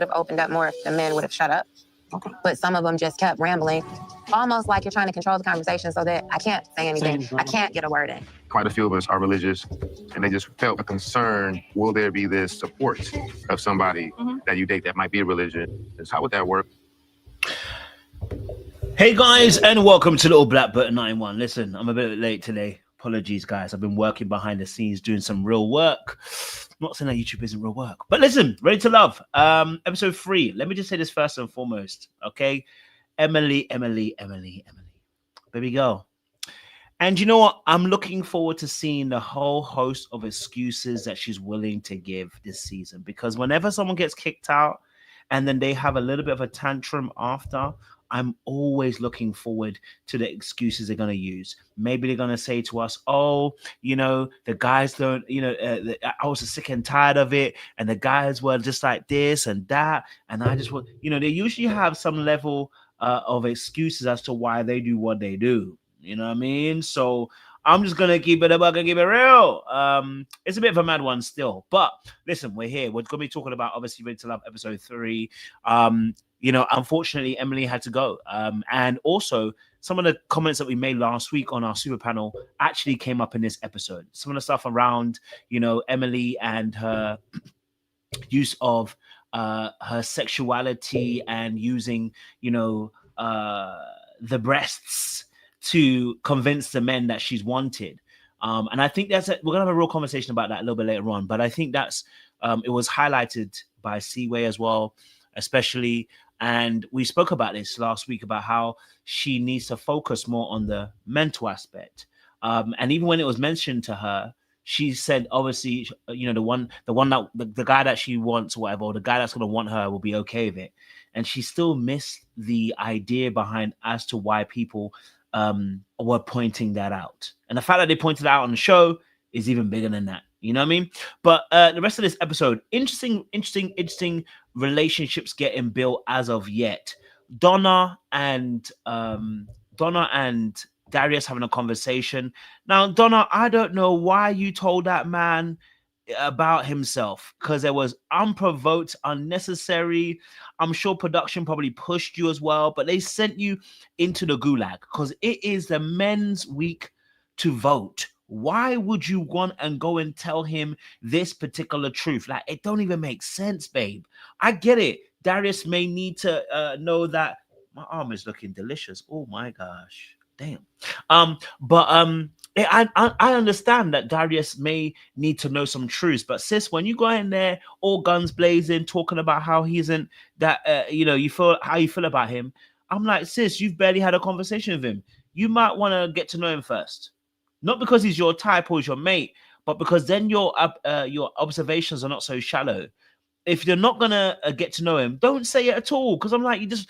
have opened up more if the men would have shut up. Okay. But some of them just kept rambling, almost like you're trying to control the conversation so that I can't say anything. I can't get a word in. Quite a few of us are religious, and they just felt a concern. Will there be this support of somebody that you date that might be religious? How would that work? Hey guys, and welcome to Little Black Button 91. Listen, I'm a bit late today. Apologies, guys. I've been working behind the scenes doing some real work. Not saying that YouTube isn't real work, but listen, Ready to Love, episode 3. Let me just say this first and foremost, okay? Emily, baby girl. And you know what? I'm looking forward to seeing the whole host of excuses that she's willing to give this season, because whenever someone gets kicked out and then they have a little bit of a tantrum after, I'm always looking forward to the excuses they're going to use. Maybe they're going to say to us, oh, you know, the guys don't, you know, I was sick and tired of it. And the guys were just like this and that. And I just want, you know, they usually have some level of excuses as to why they do what they do. You know what I mean? So I'm just going to keep it a buck and keep it real. It's a bit of a mad one still. But listen, we're here. We're going to be talking about, obviously, Ready to Love episode 3. You know, unfortunately, Emily had to go. And also, some of the comments that we made last week on our super panel actually came up in this episode. Some of the stuff around, you know, Emily and her use of her sexuality and using, you know, the breasts to convince the men that she's wanted. And I think we're going to have a real conversation about that a little bit later on. But I think that's, it was highlighted by Seaway as well, especially. And we spoke about this last week about how she needs to focus more on the mental aspect. And even when it was mentioned to her, she said, obviously, you know, the guy that she wants or whatever, or the guy that's going to want her will be okay with it. And she still missed the idea behind as to why people were pointing that out. And the fact that they pointed it out on the show is even bigger than that. You know what I mean? But the rest of this episode, interesting relationships getting built as of yet. Donna and Darius having a conversation. Now, Donna, I don't know why you told that man about himself, because it was unprovoked, unnecessary. I'm sure production probably pushed you as well, but they sent you into the gulag because it is the men's week to vote. Why would you want and go and tell him this particular truth? Like, it don't even make sense, babe. I get it. Darius may need to know that my arm is looking delicious. Oh my gosh. Damn. I understand that Darius may need to know some truths, but sis, when you go in there all guns blazing, talking about how he isn't that, you know, you feel how you feel about him, I'm like, sis, you've barely had a conversation with him. You might want to get to know him first. Not because he's your type or he's your mate, but because then your observations are not so shallow. If you're not gonna get to know him, don't say it at all. Because I'm like, you just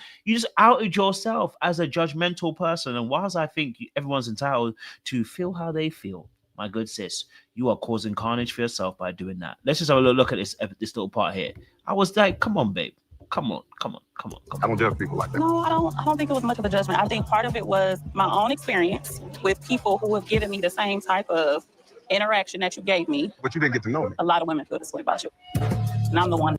outed yourself as a judgmental person. And whilst I think everyone's entitled to feel how they feel, my good sis, you are causing carnage for yourself by doing that. Let's just have a look at this little part here. I was like, come on, babe. Come on. I don't judge people like that. No, I don't think it was much of a judgment. I think part of it was my own experience with people who have given me the same type of interaction that you gave me. But you didn't get to know me. A lot of women feel this way about you. And I'm the one.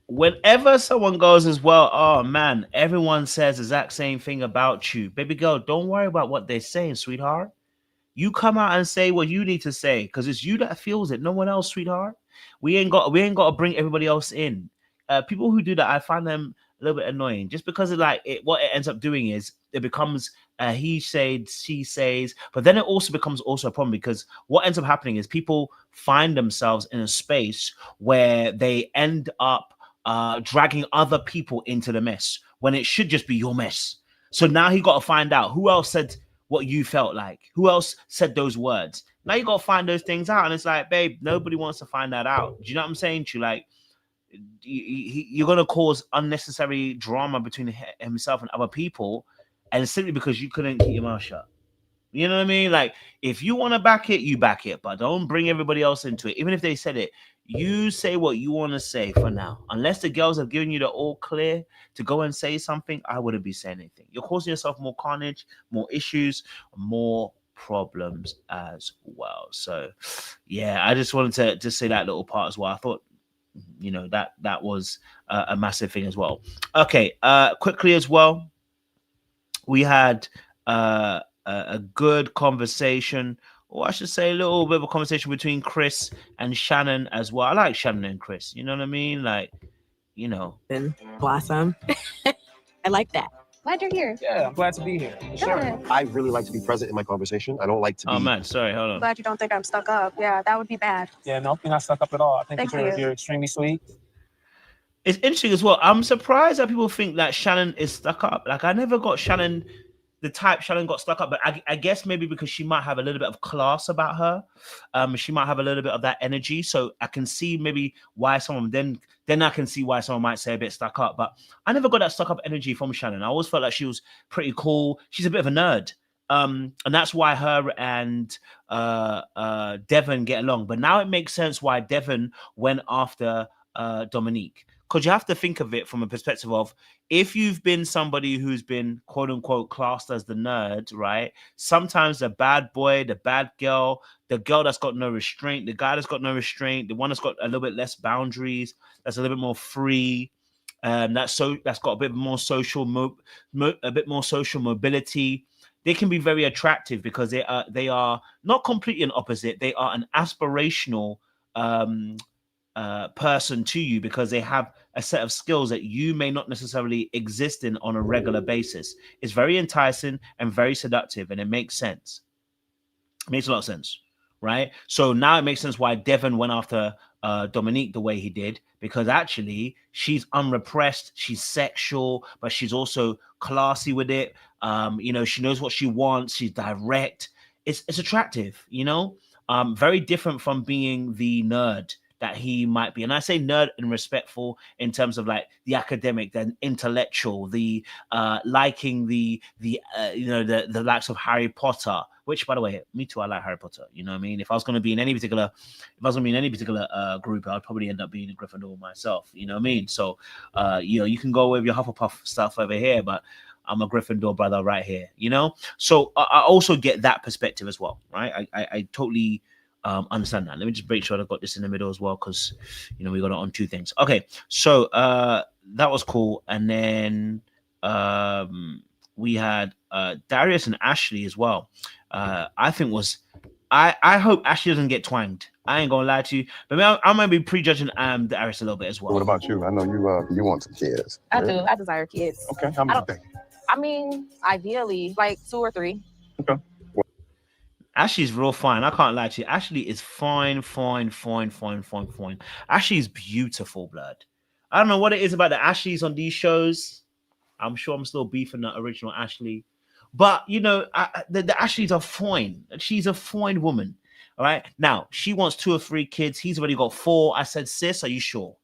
Whenever someone goes as well, oh man, everyone says the exact same thing about you. Baby girl, don't worry about what they're saying, sweetheart. You come out and say what you need to say, because it's you that feels it, no one else, sweetheart. We ain't got to bring everybody else in. People who do that, I find them a little bit annoying, just because of what it ends up doing is it becomes he said, she says, but then it also becomes a problem, because what ends up happening is people find themselves in a space where they end up dragging other people into the mess when it should just be your mess. So now you got to find out who else said what you felt like, who else said those words. Now you got to find those things out, and it's like, babe, nobody wants to find that out. Do you know what I'm saying to you? Like, you're going to cause unnecessary drama between himself and other people, and simply because you couldn't keep your mouth shut. You know what I mean? Like, if you want to back it, you back it, but don't bring everybody else into it. Even if they said it, you say what you want to say for now. Unless the girls have given you the all clear to go and say something, I wouldn't be saying anything. You're causing yourself more carnage, more issues, more problems as well. So, yeah, I just wanted to just say that little part as well. I thought you know, that was a massive thing as well. Okay, quickly as well, we had a good conversation, or I should say a little bit of a conversation between Chris and Shannon as well. I like Shannon and Chris, you know what I mean? Like, you know. Blossom. I like that. Glad you're here. Yeah, I'm glad to be here. Sure. I really like to be present in my conversation. I don't like to be... Oh man, sorry, hold on. Glad you don't think I'm stuck up. Yeah, that would be bad. Yeah, no, you're not stuck up at all. I think Thank that you. you're extremely sweet. It's interesting as well. I'm surprised that people think that Shannon is stuck up. Like, I never got Shannon, the type Shannon got stuck up, but I guess maybe because she might have a little bit of class about her. She might have a little bit of that energy. So I can see maybe why someone, then I can see why someone might say a bit stuck up. But I never got that stuck up energy from Shannon. I always felt like she was pretty cool. She's a bit of a nerd. And that's why her and Devon get along. But now it makes sense why Devon went after Dominique. Because you have to think of it from a perspective of, if you've been somebody who's been quote unquote classed as the nerd, right? Sometimes the bad boy, the bad girl, the girl that's got no restraint, the guy that's got no restraint, the one that's got a little bit less boundaries, that's a little bit more free, that's got a bit more social mobility. They can be very attractive because they are not completely an opposite. They are an aspirational person to you, because they have a set of skills that you may not necessarily exist in on a regular basis. It's very enticing and very seductive, and it makes sense. It makes a lot of sense, right? So now it makes sense why Devon went after Dominique the way he did, because actually she's unrepressed, she's sexual, but she's also classy with it. You know, she knows what she wants, she's direct. It's attractive, you know, very different from being the nerd that he might be. And I say nerd and respectful in terms of like the academic, the intellectual, the liking the you know, the likes of Harry Potter, which, by the way, me too, I like Harry Potter. You know what I mean? If I was going to be in any particular group, I'd probably end up being a Gryffindor myself. You know what I mean? So, you know, you can go with your Hufflepuff stuff over here, but I'm a Gryffindor brother right here, you know? So I also get that perspective as well, right? I totally understand that. Let me just make sure I got this in the middle as well, because, you know, we got it on two things. Okay, so that was cool. And then we had Darius and Ashley as well. I think I hope Ashley doesn't get twanged. I ain't gonna lie to you, but I might be prejudging Darius a little bit as well. What about you? I know you want some kids. I do. I desire kids. Okay, how many you think? I mean, ideally, like 2 or 3. Okay. Ashley's real fine. I can't lie to you. Ashley is fine. Ashley's beautiful, blood. I don't know what it is about the Ashleys on these shows. I'm sure I'm still beefing the original Ashley. But, you know, the Ashleys are fine. She's a fine woman. All right. Now, she wants 2 or 3 kids. He's already got 4. I said, sis, are you sure?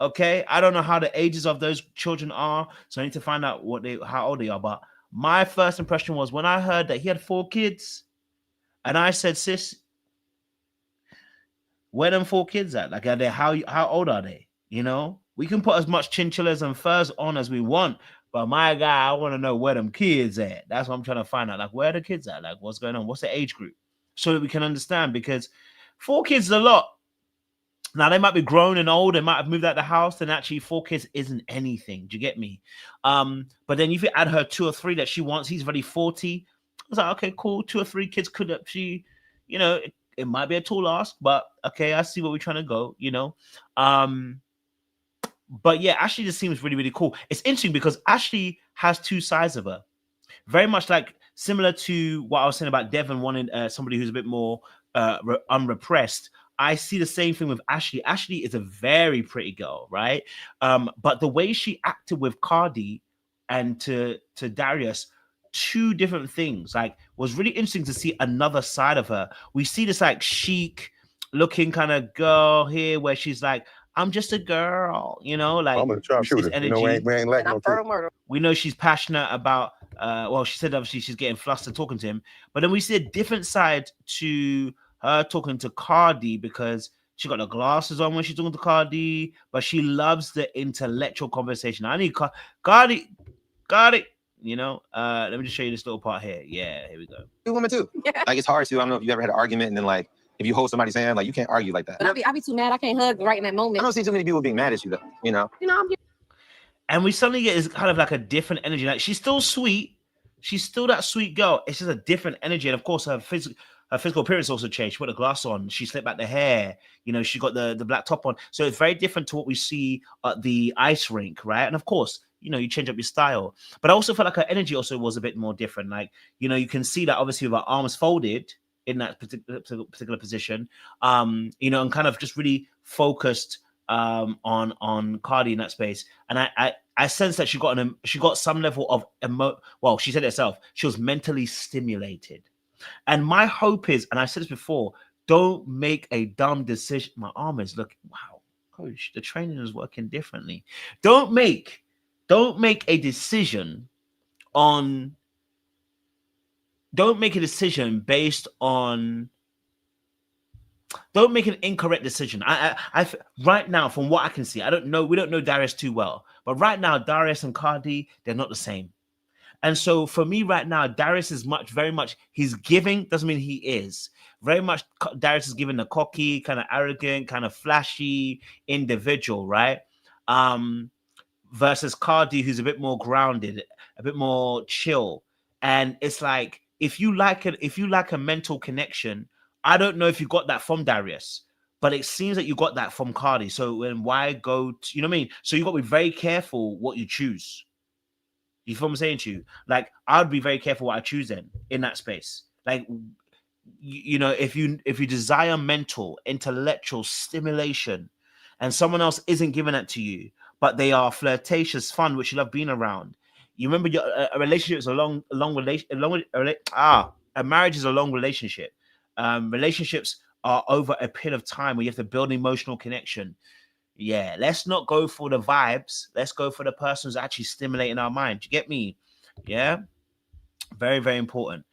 Okay. I don't know how the ages of those children are. So I need to find out how old they are. But my first impression was when I heard that he had 4 kids, and I said, sis, where them 4 kids at? Like, are they, how old are they? You know, we can put as much chinchillas and furs on as we want, but my guy, I want to know where them kids at. That's what I'm trying to find out. Like, where are the kids at? Like, what's going on? What's the age group? So that we can understand, because 4 kids is a lot. Now, they might be grown and old. They might have moved out the house, and actually 4 kids isn't anything. Do you get me? But then if you add her 2 or 3 that she wants, he's already 40. I was like, okay, cool. 2 or 3 kids could she, you know, it might be a tall ask, but okay, I see where we're trying to go, you know. But yeah, Ashley just seems really, really cool. It's interesting because Ashley has 2 sides of her. Very much like similar to what I was saying about Devon wanting somebody who's a bit more unrepressed. I see the same thing with Ashley. Ashley is a very pretty girl, right? But the way she acted with Cardi and to Darius, 2 different things. Like, was really interesting to see another side of her. We see this like chic looking kind of girl here where she's like, I'm just a girl, you know, like I'm a sharpshooter. You know, we ain't like no truth. We know she's passionate about well, she said obviously she's getting flustered talking to him, but then we see a different side to her talking to Cardi, because she got the glasses on when she's talking to Cardi, but she loves the intellectual conversation. I need Cardi, you know. Let me just show you this little part here. Yeah, here we go. Women too. Yeah. Like, it's hard to. I don't know if you ever had an argument and then like if you hold somebody's hand, like you can't argue like that. But I be too mad. I can't hug right in that moment. I don't see too many people being mad at you though. You know. And we suddenly get is kind of like a different energy. Like she's still sweet. She's still that sweet girl. It's just a different energy. And of course, her physical appearance also changed. She put a glass on. She slipped back the hair. You know, she got the black top on. So it's very different to what we see at the ice rink, right? And of course, you know, you change up your style. But I also felt like her energy also was a bit more different. Like, you know, you can see that obviously with her arms folded in that particular position, you know, and kind of just really focused on Cardi in that space. And I sense that she got some level of well, she said it herself, she was mentally stimulated. And my hope is, and I said this before, don't make a dumb decision. My arm is looking, wow, coach, the training is working differently. Don't make a decision on, don't make a decision based on, don't make an incorrect decision. I right now, from what I can see, I don't know, we don't know Darius too well, but right now, Darius and Cardi, they're not the same. And so for me right now, Darius is very much, he's giving, doesn't mean he is. Very much, Darius is giving a cocky, kind of arrogant, kind of flashy individual, right? Versus Cardi, who's a bit more grounded, a bit more chill. And it's like, if you like a mental connection, I don't know if you got that from Darius, but it seems that you got that from Cardi. So when why go to, you know what I mean? So you got to be very careful what you choose. You feel what I'm saying to you? Like, I'd be very careful what I choose in that space. Like, you know, if you desire mental, intellectual stimulation, and someone else isn't giving that to you, but they are flirtatious, fun, which you love being around. You remember a relationship is a marriage is a long relationship. Relationships are over a period of time where you have to build emotional connection. Yeah, let's not go for the vibes. Let's go for the person who's actually stimulating our mind. Do you get me? Yeah, very, very important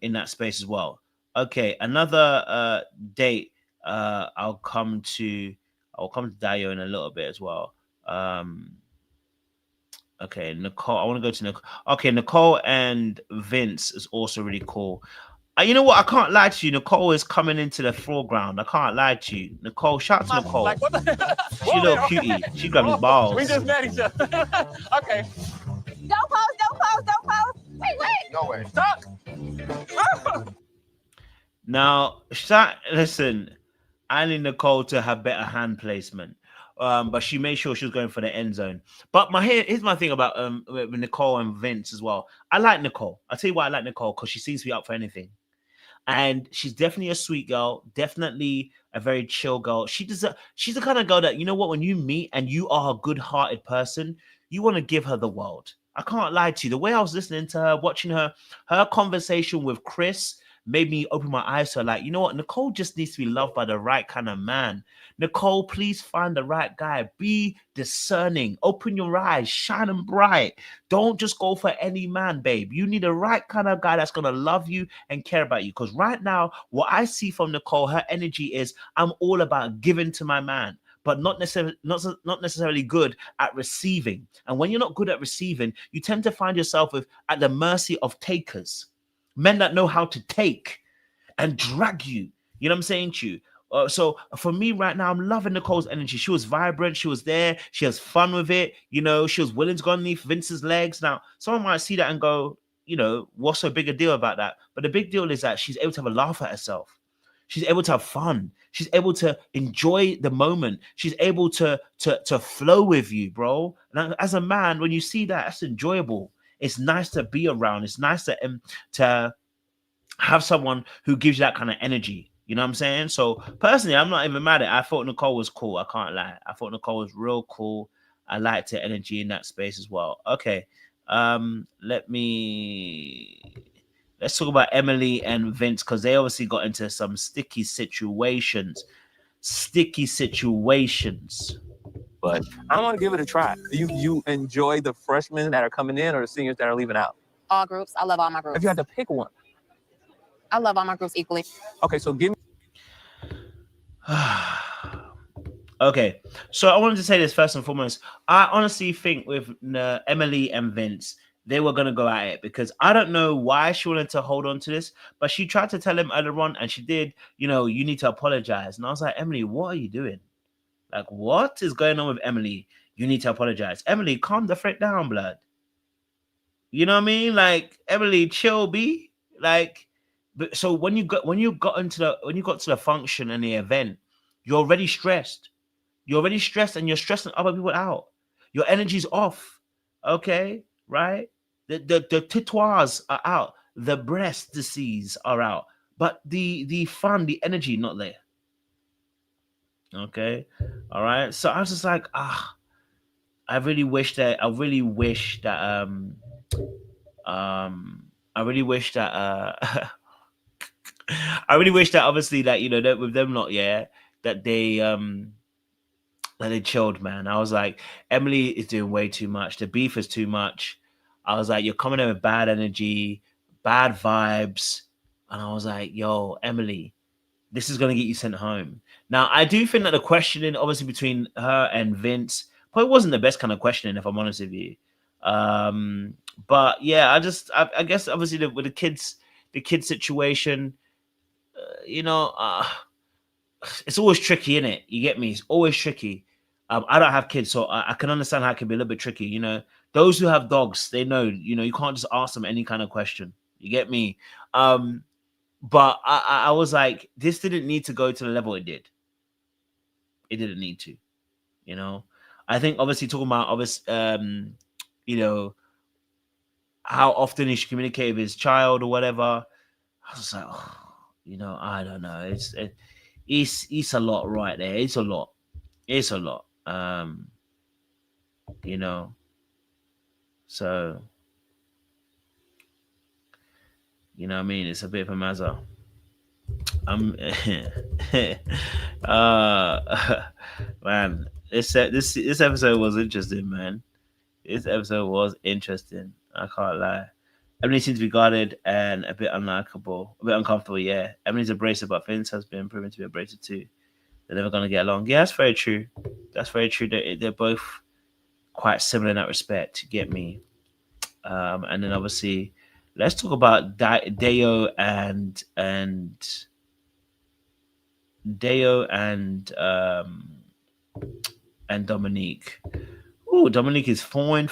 in that space as well. Okay, another date. I'll come to Dayo in a little bit as well. Okay, Nicole. I want to go to Nicole. Okay, Nicole and Vince is also really cool. You know what? I can't lie to you. Nicole is coming into the foreground. I can't lie to you. Nicole, shout out to Nicole. Like, what the She a little cutie. She grabbed his balls. We just met each other. Okay. Don't pose. Wait. No way. Stop. Now, listen, I need Nicole to have better hand placement. But she made sure she was going for the end zone. But here's my thing about with Nicole and Vince as well. I like Nicole. I'll tell you why I like Nicole, because she seems to be up for anything. And she's definitely a sweet girl, definitely a very chill girl. She's the kind of girl that, you know what, when you meet and you are a good-hearted person, you want to give her the world. I can't lie to you. The way I was listening to her, watching her conversation with Chris made me open my eyes to her. Like, you know what? Nicole just needs to be loved by the right kind of man. Nicole, please find the right guy. Be discerning. Open your eyes. Shine them bright. Don't just go for any man, babe. You need the right kind of guy that's going to love you and care about you. Because right now, what I see from Nicole, her energy is, I'm all about giving to my man, but not necessarily good at receiving. And when you're not good at receiving, you tend to find yourself at the mercy of takers. Men that know how to take and drag you. You know what I'm saying to you? So for me right now, I'm loving Nicole's energy. She was vibrant. She was there. She has fun with it. You know, she was willing to go underneath Vince's legs. Now, someone might see that and go, you know, what's so big a deal about that? But the big deal is that she's able to have a laugh at herself. She's able to have fun. She's able to enjoy the moment. She's able to flow with you, bro. And as a man, when you see that, that's enjoyable. It's nice to be around. It's nice to have someone who gives you that kind of energy. You know what I'm saying? So personally, I'm not even mad at it. I thought Nicole was cool. I can't lie. I thought Nicole was real cool. I liked her energy in that space as well. Okay. Let's talk about Emily and Vince, because they obviously got into some sticky situations. But I'm gonna give it a try. You enjoy the freshmen that are coming in or the seniors that are leaving out? All groups. I love all my groups. If you had to pick one. I love all my groups equally. Okay, so give me. Okay, so I wanted to say this first and foremost. I honestly think with Emily and Vince, they were going to go at it, because I don't know why she wanted to hold on to this, but she tried to tell him earlier on, and she did, you know, you need to apologize. And I was like, Emily, what are you doing? Like, what is going on with Emily? You need to apologize. Emily, calm the frick down, blood. You know what I mean? Like, Emily, chill, B. Like, but so when you got to the function and the event, you're already stressed. You're already stressed, and you're stressing other people out. Your energy's off. Okay, right? The titoires are out. The breast disease are out. But the fun, the energy, not there. Okay, all right. So I was just like, I really wish that I really wish that obviously that, you know, that with them not, yeah, that they chilled, man. I was like, Emily is doing way too much. The beef is too much. I was like, you're coming in with bad energy, bad vibes. And I was like, yo, Emily, this is going to get you sent home. Now, I do think that the questioning, obviously, between her and Vince, probably wasn't the best kind of questioning, if I'm honest with you. But yeah, I guess obviously with the kids situation, you know, it's always tricky, isn't it? You get me? It's always tricky. I don't have kids, so I can understand how it can be a little bit tricky. You know, those who have dogs, they know, you know, you can't just ask them any kind of question. You get me? But I was like, this didn't need to go to the level it did. It didn't need to, you know. I think obviously talking about you know, how often he should communicate with his child or whatever. I was like, oh, you know, I don't know. It's a lot right there. It's a lot. It's a lot. You know. So, you know what I mean? It's a bit of a mazza. Man, this episode was interesting, man. This episode was interesting. I can't lie. Emily seems to be guarded and a bit unlikable, a bit uncomfortable. Yeah, Emily's abrasive, but Vince has been proven to be abrasive too. They're never gonna get along. Yeah, that's very true. That's very true. They're both quite similar in that respect. Get me? And then obviously, let's talk about Deo and Dominique. Oh, Dominique is fine.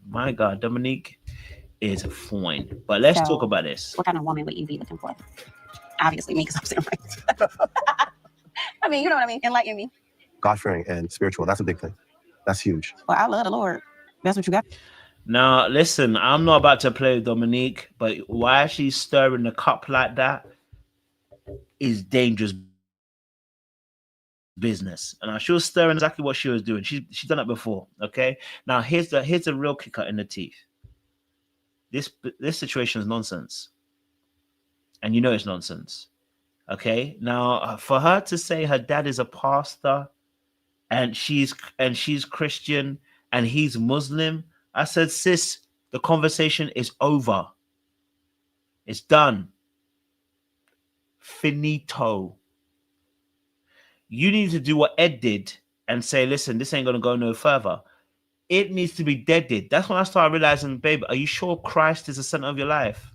My God, Dominique is fine. But let's talk about this. What kind of woman would you be looking for? Obviously, me, because I'm sitting right. I mean, you know what I mean? Enlighten me. God-fearing and spiritual. That's a big thing. That's huge. Well, I love the Lord. That's what you got. Now, listen, I'm not about to play with Dominique, but why she's stirring the cup like that is dangerous business. And she was stirring exactly what she was doing. She's done it before. Okay. Now here's the real kicker in the teeth. This situation is nonsense, and you know it's nonsense. Okay. Now for her to say her dad is a pastor, and she's Christian and he's Muslim, I said, sis, the conversation is over. It's done. Finito. You need to do what Ed did and say, listen, this ain't going to go no further. It needs to be deaded. That's when I started realizing, babe, are you sure Christ is the center of your life?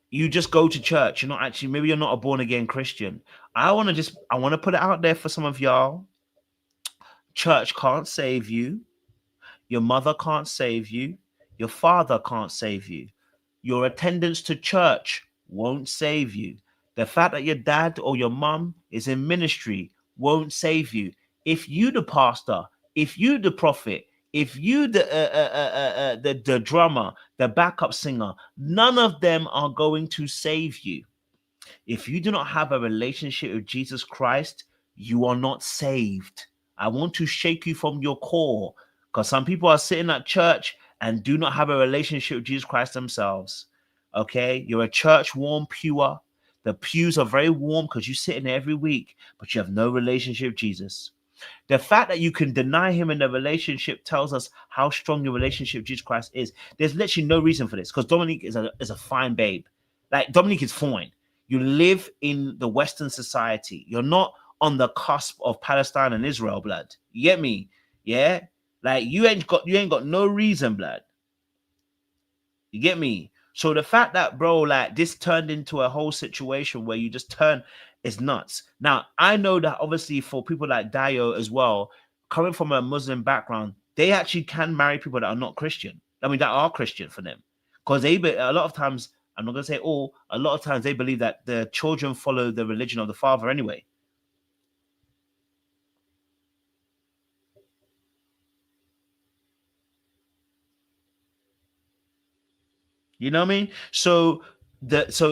You just go to church. You're not actually, maybe you're not a born again Christian. I want to put it out there for some of y'all. Church can't save you. Your mother can't save you. Your father can't save you. Your attendance to church won't save you. The fact that your dad or your mom is in ministry won't save you. If you the pastor, if you the prophet, if you the drummer, the backup singer, none of them are going to save you. If you do not have a relationship with Jesus Christ, you are not saved. I want to shake you from your core, because some people are sitting at church and do not have a relationship with Jesus Christ themselves. Okay, you're a church warm pewer. The pews are very warm because you sit in there every week, but you have no relationship with Jesus. The fact that you can deny him in the relationship tells us how strong your relationship with Jesus Christ is. There's literally no reason for this, because Dominique is a fine babe. Like, Dominique is fine. You live in the Western society. You're not on the cusp of Palestine and Israel, blood. You get me? Yeah, like you ain't got no reason, blood. You get me? So the fact that, bro, like this turned into a whole situation where you just turn is nuts. Now I know that obviously for people like Dio as well, coming from a Muslim background, they actually can marry people that are not Christian. I mean, that are Christian for them, because a lot of times, I'm not gonna say all, a lot of times they believe that the children follow the religion of the father anyway. You know what I mean? So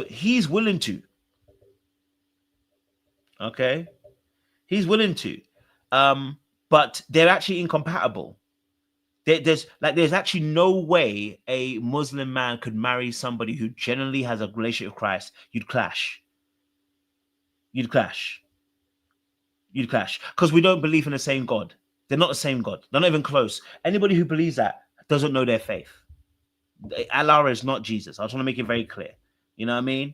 he's willing to. Okay, he's willing to, but they're actually incompatible. There's actually no way a Muslim man could marry somebody who generally has a relationship with Christ. You'd clash. You'd clash. You'd clash because we don't believe in the same God. They're not the same God. They're not even close. Anybody who believes that doesn't know their faith. Allah is not Jesus. I just want to make it very clear. You know what I mean?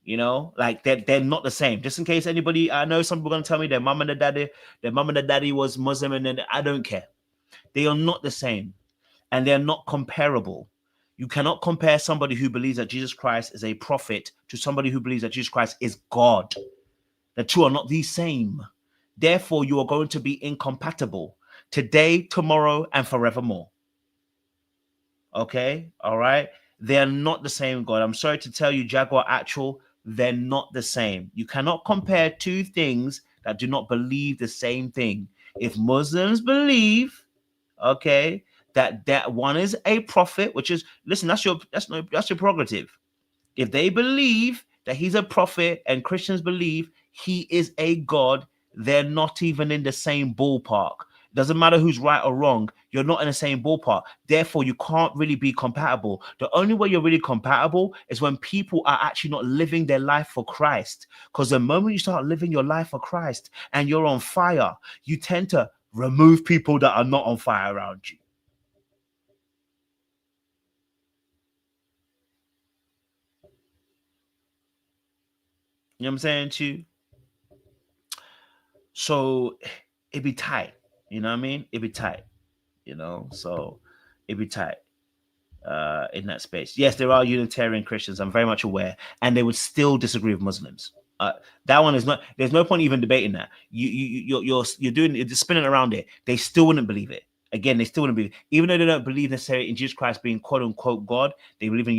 You know, like they're not the same. Just in case anybody, I know some people are gonna tell me their mom and the daddy was Muslim, and then I don't care. They are not the same, and they're not comparable. You cannot compare somebody who believes that Jesus Christ is a prophet to somebody who believes that Jesus Christ is God. The two are not the same. Therefore, you are going to be incompatible today, tomorrow, and forevermore. Okay, all right. They're not the same God. I'm sorry to tell you, Jaguar Actual, they're not the same. You cannot compare two things that do not believe the same thing. If Muslims believe, okay, that one is a prophet, which is, listen, that's your prerogative. If they believe that he's a prophet and Christians believe he is a God, they're not even in the same ballpark. Doesn't matter who's right or wrong, you're not in the same ballpark. Therefore, you can't really be compatible. The only way you're really compatible is when people are actually not living their life for Christ. Because the moment you start living your life for Christ and you're on fire, you tend to remove people that are not on fire around you. You know what I'm saying to you? So it'd be tight. You know what I mean? It'd be tight. You know, so it'd be tight in that space. Yes, there are Unitarian Christians, I'm very much aware, and they would still disagree with Muslims. That one is not, there's no point even debating that. You're just spinning around it. They still wouldn't believe it. Again, they still wouldn't believe it. Even though they don't believe necessarily in Jesus Christ being quote unquote God, they believe in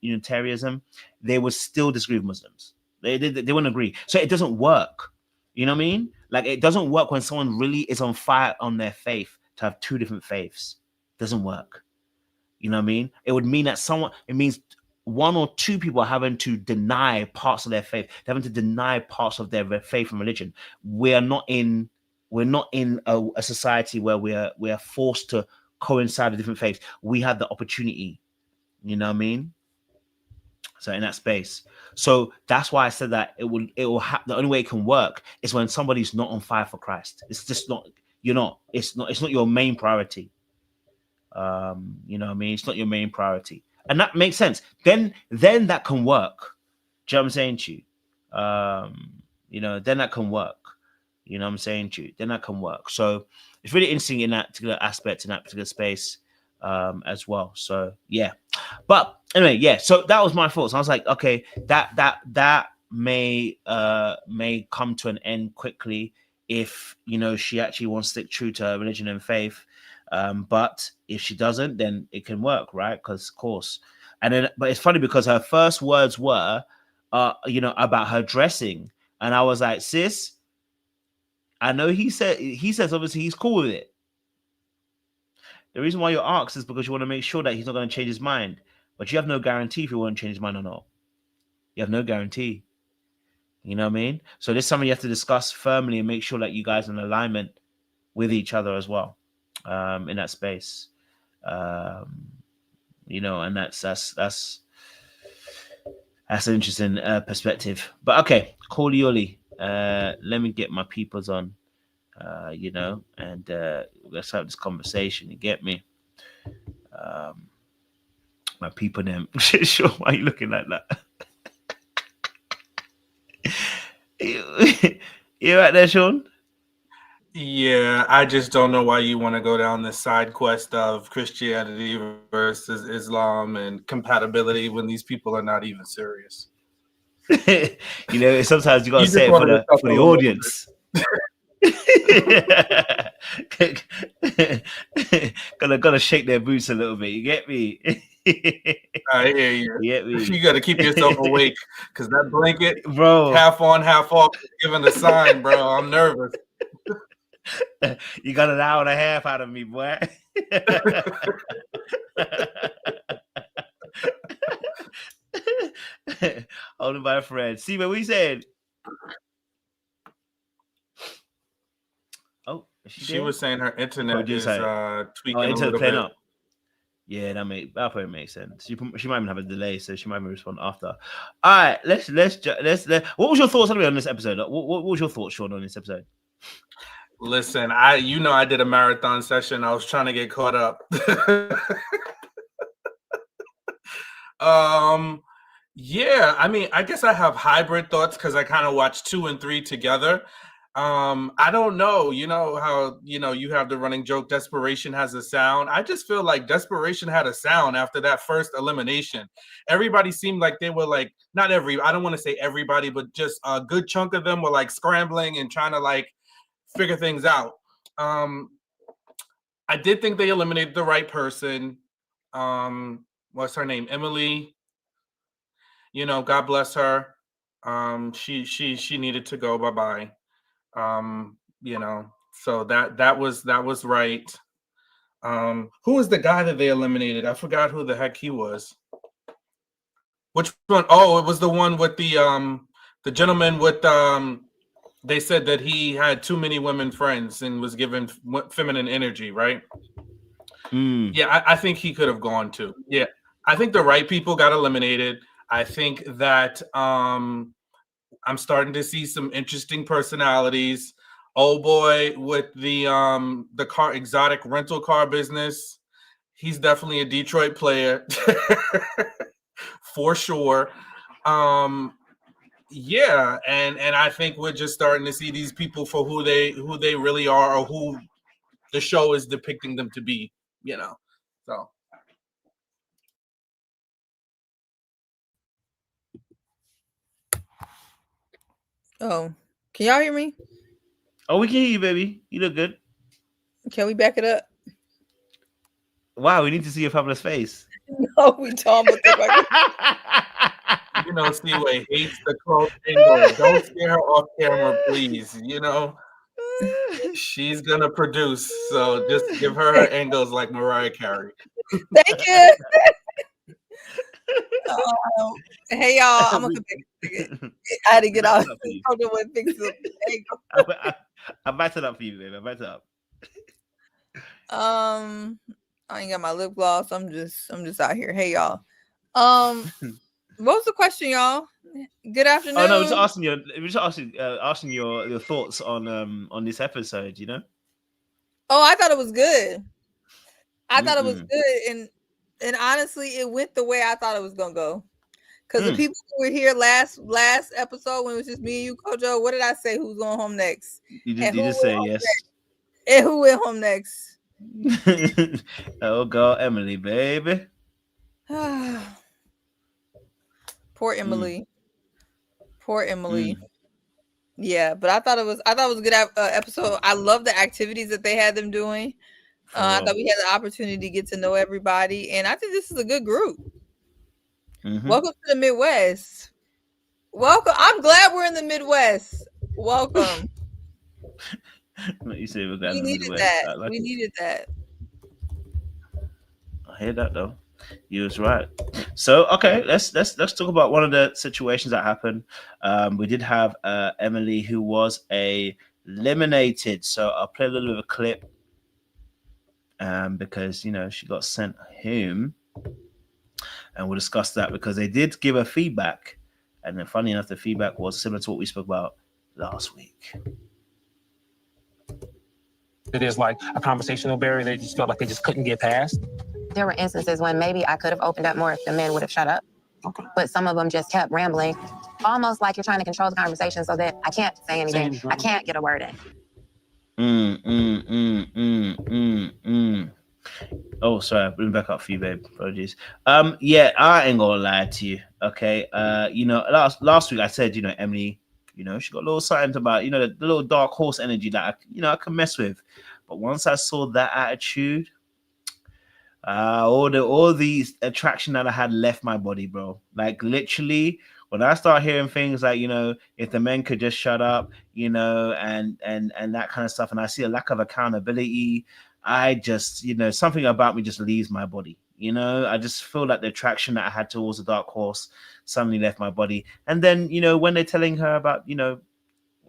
Unitarianism, they would still disagree with Muslims. They wouldn't agree. So it doesn't work. You know what I mean? Like, it doesn't work when someone really is on fire on their faith to have two different faiths. It doesn't work. You know what I mean? It would mean that it means one or two people are having to deny parts of their faith. They're having to deny parts of their faith and religion. We're not in a society where we're forced to coincide with different faiths. We have the opportunity. You know what I mean? So in that space. So that's why I said that it will the only way it can work is when somebody's not on fire for Christ. It's just not, it's not your main priority. You know what I mean? It's not your main priority. And that makes sense. Then that can work. Do you know what I'm saying to you? Then that can work. You know what I'm saying to you? Then that can work. So it's really interesting in that particular aspect, in that particular space, as well. So yeah. But anyway, yeah. So that was my thoughts. I was like, okay, that may come to an end quickly if she actually wants to stick true to her religion and faith. But if she doesn't, then it can work, right? Because of course. But it's funny because her first words were, about her dressing, and I was like, sis, I know he says obviously he's cool with it. The reason why you asked is because you want to make sure that he's not going to change his mind. But you have no guarantee if he won't change his mind or not. You have no guarantee. You know what I mean? So this is something you have to discuss firmly and make sure that you guys are in alignment with each other as well, in that space. And that's an interesting perspective. But okay, call Yoli. Let me get my peoples on. And let's have this conversation. You get me? My people, them. Sure, why are you looking like that? You right there, Sean? Yeah, I just don't know why you want to go down this side quest of Christianity versus Islam and compatibility when these people are not even serious. You know, sometimes you gotta You say just it want to for the audience. gotta shake their boots a little bit. You get me? I hear you. You get me? You got to keep yourself awake because that blanket, Bro. half on, half off, is giving a sign, bro. I'm nervous. You got an hour and a half out of me, boy. Only by a friend. See what we said. Oh, she was saying her internet is tweaking a little playing bit. Up. Yeah, that probably makes sense. She might even have a delay, so she might even respond after. All right, let's. What was your thoughts on this episode? What was your thoughts, Sean, on this episode? Listen, I did a marathon session. I was trying to get caught up. Yeah, I mean, I guess I have hybrid thoughts because I kind of watched 2 and 3 together. I don't know, you know how, you have the running joke, desperation has a sound. I just feel like desperation had a sound after that first elimination. Everybody seemed like they were like, I don't want to say everybody, but just a good chunk of them were like scrambling and trying to like figure things out. I did think they eliminated the right person. What's her name? Emily. God bless her. She needed to go. Bye-bye. So that was right. Who was the guy that they eliminated? I forgot who the heck he was. Which one? Oh, it was the one with the gentleman with they said that he had too many women friends and was given feminine energy, right? Yeah, I think he could have gone too. Yeah, I think the right people got eliminated. I think that I'm starting to see some interesting personalities. Oh boy, with the car exotic rental car business, he's definitely a Detroit player for sure. Yeah, and I think we're just starting to see these people for who they really are, or who the show is depicting them to be. So. Oh, can y'all hear me? Oh, we can hear you, baby. You look good. Can we back it up? Wow, we need to see your fabulous face. No, we talking about Seaway hates the close angle. Don't scare her off camera, please. She's gonna produce, so just give her angles like Mariah Carey. Thank you. Hey y'all, I'm gonna I had to get out. I backed it up for you, baby. I backed it up. I ain't got my lip gloss. I'm just out here. Hey y'all. What was the question, y'all? Good afternoon. Oh no, we're just asking your thoughts on this episode. Oh, I thought it was good. I thought it was good, and honestly, it went the way I thought it was gonna go. Because the people who were here last episode when it was just me and you, Kojo, what did I say? Who's going home next? You just say yes. Next? And who went home next? Oh, girl, Emily, baby. Poor Emily. Poor Emily. Yeah, but I thought it was a good episode. I love the activities that they had them doing. I thought we had the opportunity to get to know everybody, and I think this is a good group. Welcome to the Midwest. Welcome. I'm glad we're in the Midwest. Welcome. You say we needed that. We needed that. I hear that though. You was right. So okay, let's talk about one of the situations that happened. We did have Emily who was eliminated. So I'll play a little bit of a clip. Because she got sent home, and we'll discuss that because they did give her feedback, and then funny enough, the feedback was similar to what we spoke about last week. There's like a conversational barrier they just felt like they just couldn't get past. There were instances when maybe I could have opened up more if the men would have shut up. Okay. But some of them just kept rambling, almost like you're trying to control the conversation so that I can't say anything. I can't get a word in. Oh, sorry, I've been back up for you, babe. Apologies. Yeah, I ain't gonna lie to you. Okay. Last week I said, Emily, she got a little something about, the little dark horse energy that I can mess with. But once I saw that attitude, all the attraction that I had left my body, bro. Like literally, when I start hearing things like, if the men could just shut up, and that kind of stuff, and I see a lack of accountability, I just, something about me just leaves my body. I just feel like the attraction that I had towards the dark horse suddenly left my body. And then, when they're telling her about,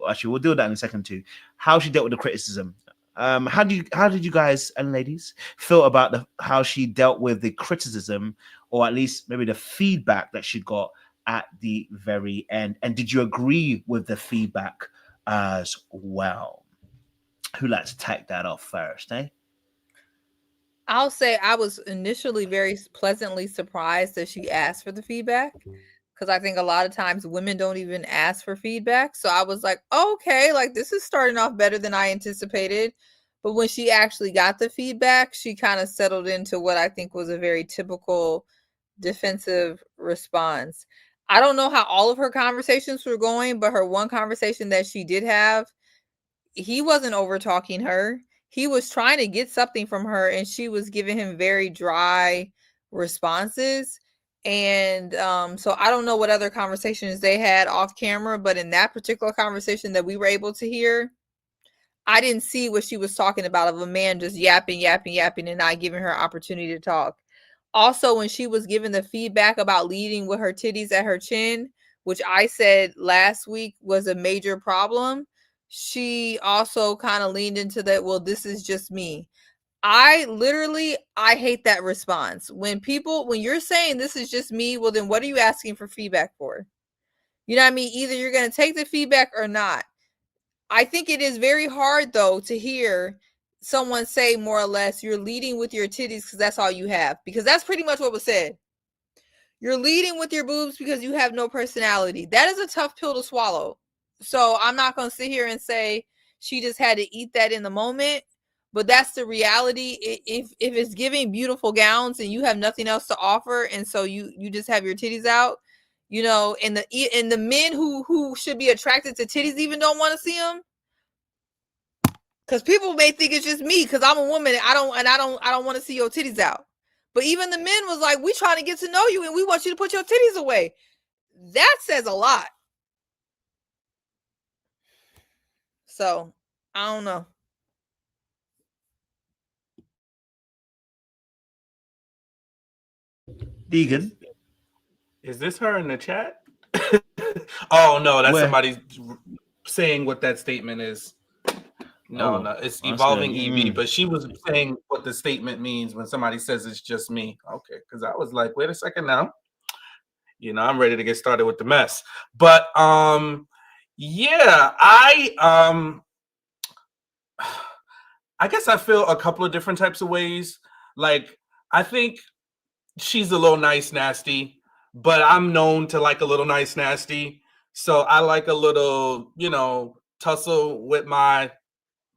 actually, we'll deal with that in a second too, how she dealt with the criticism. How did you guys and ladies feel about how she dealt with the criticism, or at least maybe the feedback that she got at the very end? And did you agree with the feedback as well? Who'd like to take that off first, eh? I'll say I was initially very pleasantly surprised that she asked for the feedback, because I think a lot of times women don't even ask for feedback. So I was like, okay, like this is starting off better than I anticipated. But when she actually got the feedback, she kind of settled into what I think was a very typical defensive response. I don't know how all of her conversations were going, but her one conversation that she did have, he wasn't over talking her. He was trying to get something from her, and she was giving him very dry responses. And so I don't know what other conversations they had off camera, but in that particular conversation that we were able to hear, I didn't see what she was talking about of a man just yapping, and not giving her opportunity to talk. Also, when she was giving the feedback about leading with her titties at her chin, which I said last week was a major problem, she also kind of leaned into that, well, this is just me. I hate that response. When you're saying this is just me, well, then what are you asking for feedback for? You know what I mean? Either you're going to take the feedback or not. I think it is very hard, though, to hear someone say more or less, you're leading with your titties because that's all you have. Because that's pretty much what was said. You're leading with your boobs because you have no personality. That is a tough pill to swallow. So I'm not going to sit here and say she just had to eat that in the moment. But that's the reality. If it's giving beautiful gowns and you have nothing else to offer, and so you just have your titties out, and the men who should be attracted to titties even don't want to see them, because people may think it's just me because I'm a woman and I don't want to see your titties out. But even the men was like, we trying to get to know you and we want you to put your titties away. That says a lot. So I don't know. Deegan, is this her in the chat? Oh no, that's Where? somebody saying what that statement is. No, it's evolving EV, but she was saying what the statement means when somebody says it's just me. Okay, because I was like, wait a second now. I'm ready to get started with the mess. But yeah, I guess I feel a couple of different types of ways. Like, I think she's a little nice nasty, but I'm known to like a little nice nasty. So I like a little, tussle with my,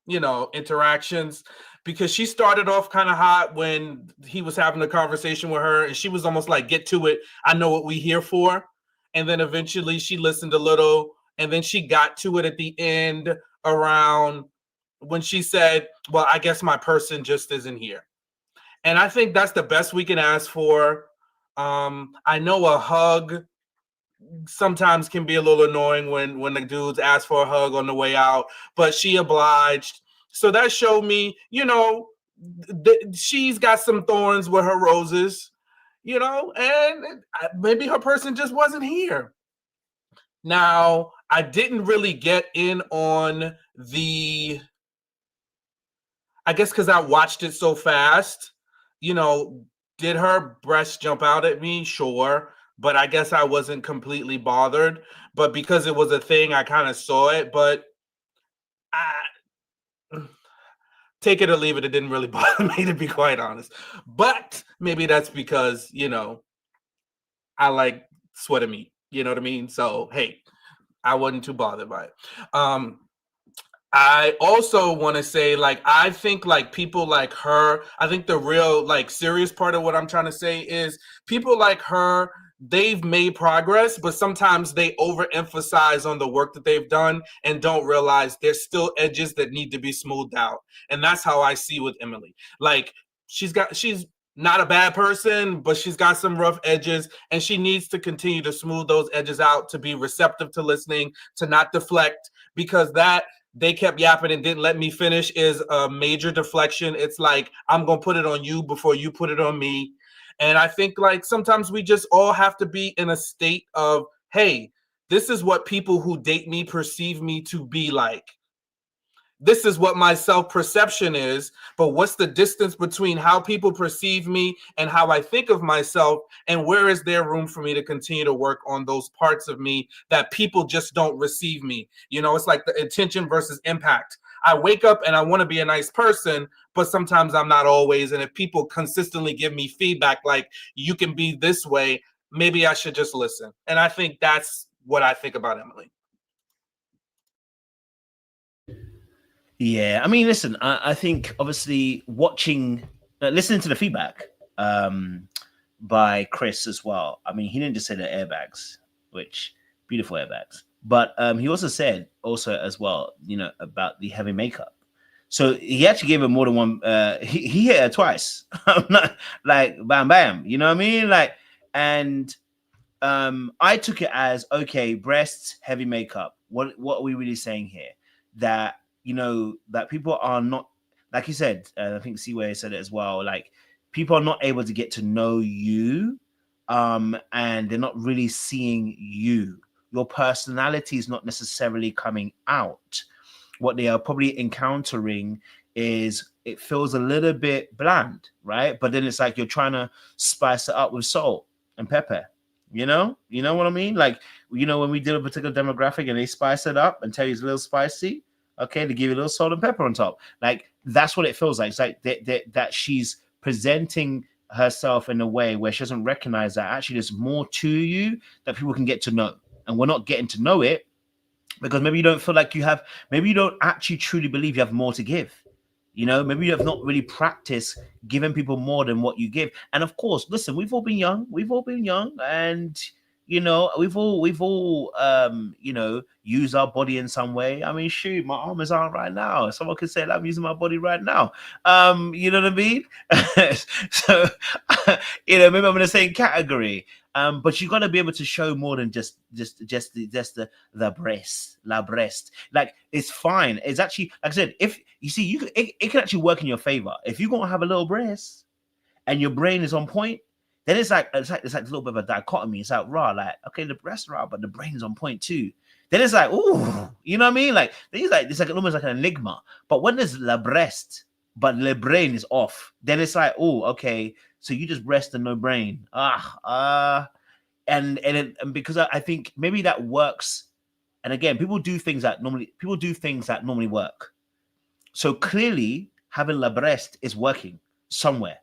interactions, because she started off kind of hot when he was having a conversation with her, and she was almost like, get to it. I know what we here for. And then eventually she listened a little, and then she got to it at the end around when she said, well, I guess my person just isn't here. And I think that's the best we can ask for. I know a hug sometimes can be a little annoying when the dudes ask for a hug on the way out, but she obliged. So that showed me, she's got some thorns with her roses, and maybe her person just wasn't here. Now, I didn't really get in on I guess because I watched it so fast, did her breast jump out at me? Sure. But I guess I wasn't completely bothered. But because it was a thing, I kind of saw it. But take it or leave it, it didn't really bother me, to be quite honest. But maybe that's because, I like sweater meat. You know what I mean? So, hey, I wasn't too bothered by it. I also want to say, like, I think like people like her, I think the real like serious part of what I'm trying to say is people like her, they've made progress, but sometimes they overemphasize on the work that they've done and don't realize there's still edges that need to be smoothed out. And that's how I see with Emily. Like, she's not a bad person, but she's got some rough edges, and she needs to continue to smooth those edges out, to be receptive to listening, to not deflect, because that they kept yapping and didn't let me finish is a major deflection. It's like, I'm going to put it on you before you put it on me. And I think like sometimes we just all have to be in a state of, hey, this is what people who date me perceive me to be like. This is what my self-perception is, but what's the distance between how people perceive me and how I think of myself, and where is there room for me to continue to work on those parts of me that people just don't receive me? You know, it's like the intention versus impact. I wake up and I want to be a nice person, but sometimes I'm not always. And if people consistently give me feedback like, you can be this way, maybe I should just listen. And I think that's what I think about Emily. Yeah, I mean, listen, I think obviously listening to the feedback by Chris as well. I mean, he didn't just say the airbags, which beautiful airbags, but he also said as well, you know, about the heavy makeup. So he actually gave her more than one. He hit her twice. I'm not like bam, bam. You know what I mean? Like, and I took it as, okay, breasts, heavy makeup. What are we really saying here? That, you know, that people are not, like you said, I think Seaway said it as well, like people are not able to get to know you, and they're not really seeing you. Your personality is not necessarily coming out. What they are probably encountering is it feels a little bit bland, right? But then it's like you're trying to spice it up with salt and pepper. You know what I mean? Like, you know, when we did a particular demographic and they spice it up and tell you it's a little spicy, okay, to give you a little salt and pepper on top. Like, that's what it feels like. It's like that she's presenting herself in a way where she doesn't recognize that actually there's more to you that people can get to know. And we're not getting to know it because maybe you don't feel like maybe you don't actually truly believe you have more to give. You know, maybe you have not really practiced giving people more than what you give. And of course, listen, we've all been young, and you know, we've all you know, use our body in some way. I mean, shoot, my arm is on right now. Someone could say that I'm using my body right now. You know what I mean? So you know, maybe I'm in the same category. But you got to be able to show more than just the breast, la breast. Like, it's fine. It's actually, like I said, if you see, it can actually work in your favor. If you're gonna have a little breast and your brain is on point, then it's like a little bit of a dichotomy. It's like raw, like, okay, the breast raw, but the brain is on point too. Then it's like, ooh, you know what I mean? Like, it's like almost like an enigma. But when there's la breast, but the brain is off, then it's like, oh, okay, so you just breast and no brain. And because I think maybe that works. And again, people do things that normally work. So clearly, having la breast is working somewhere.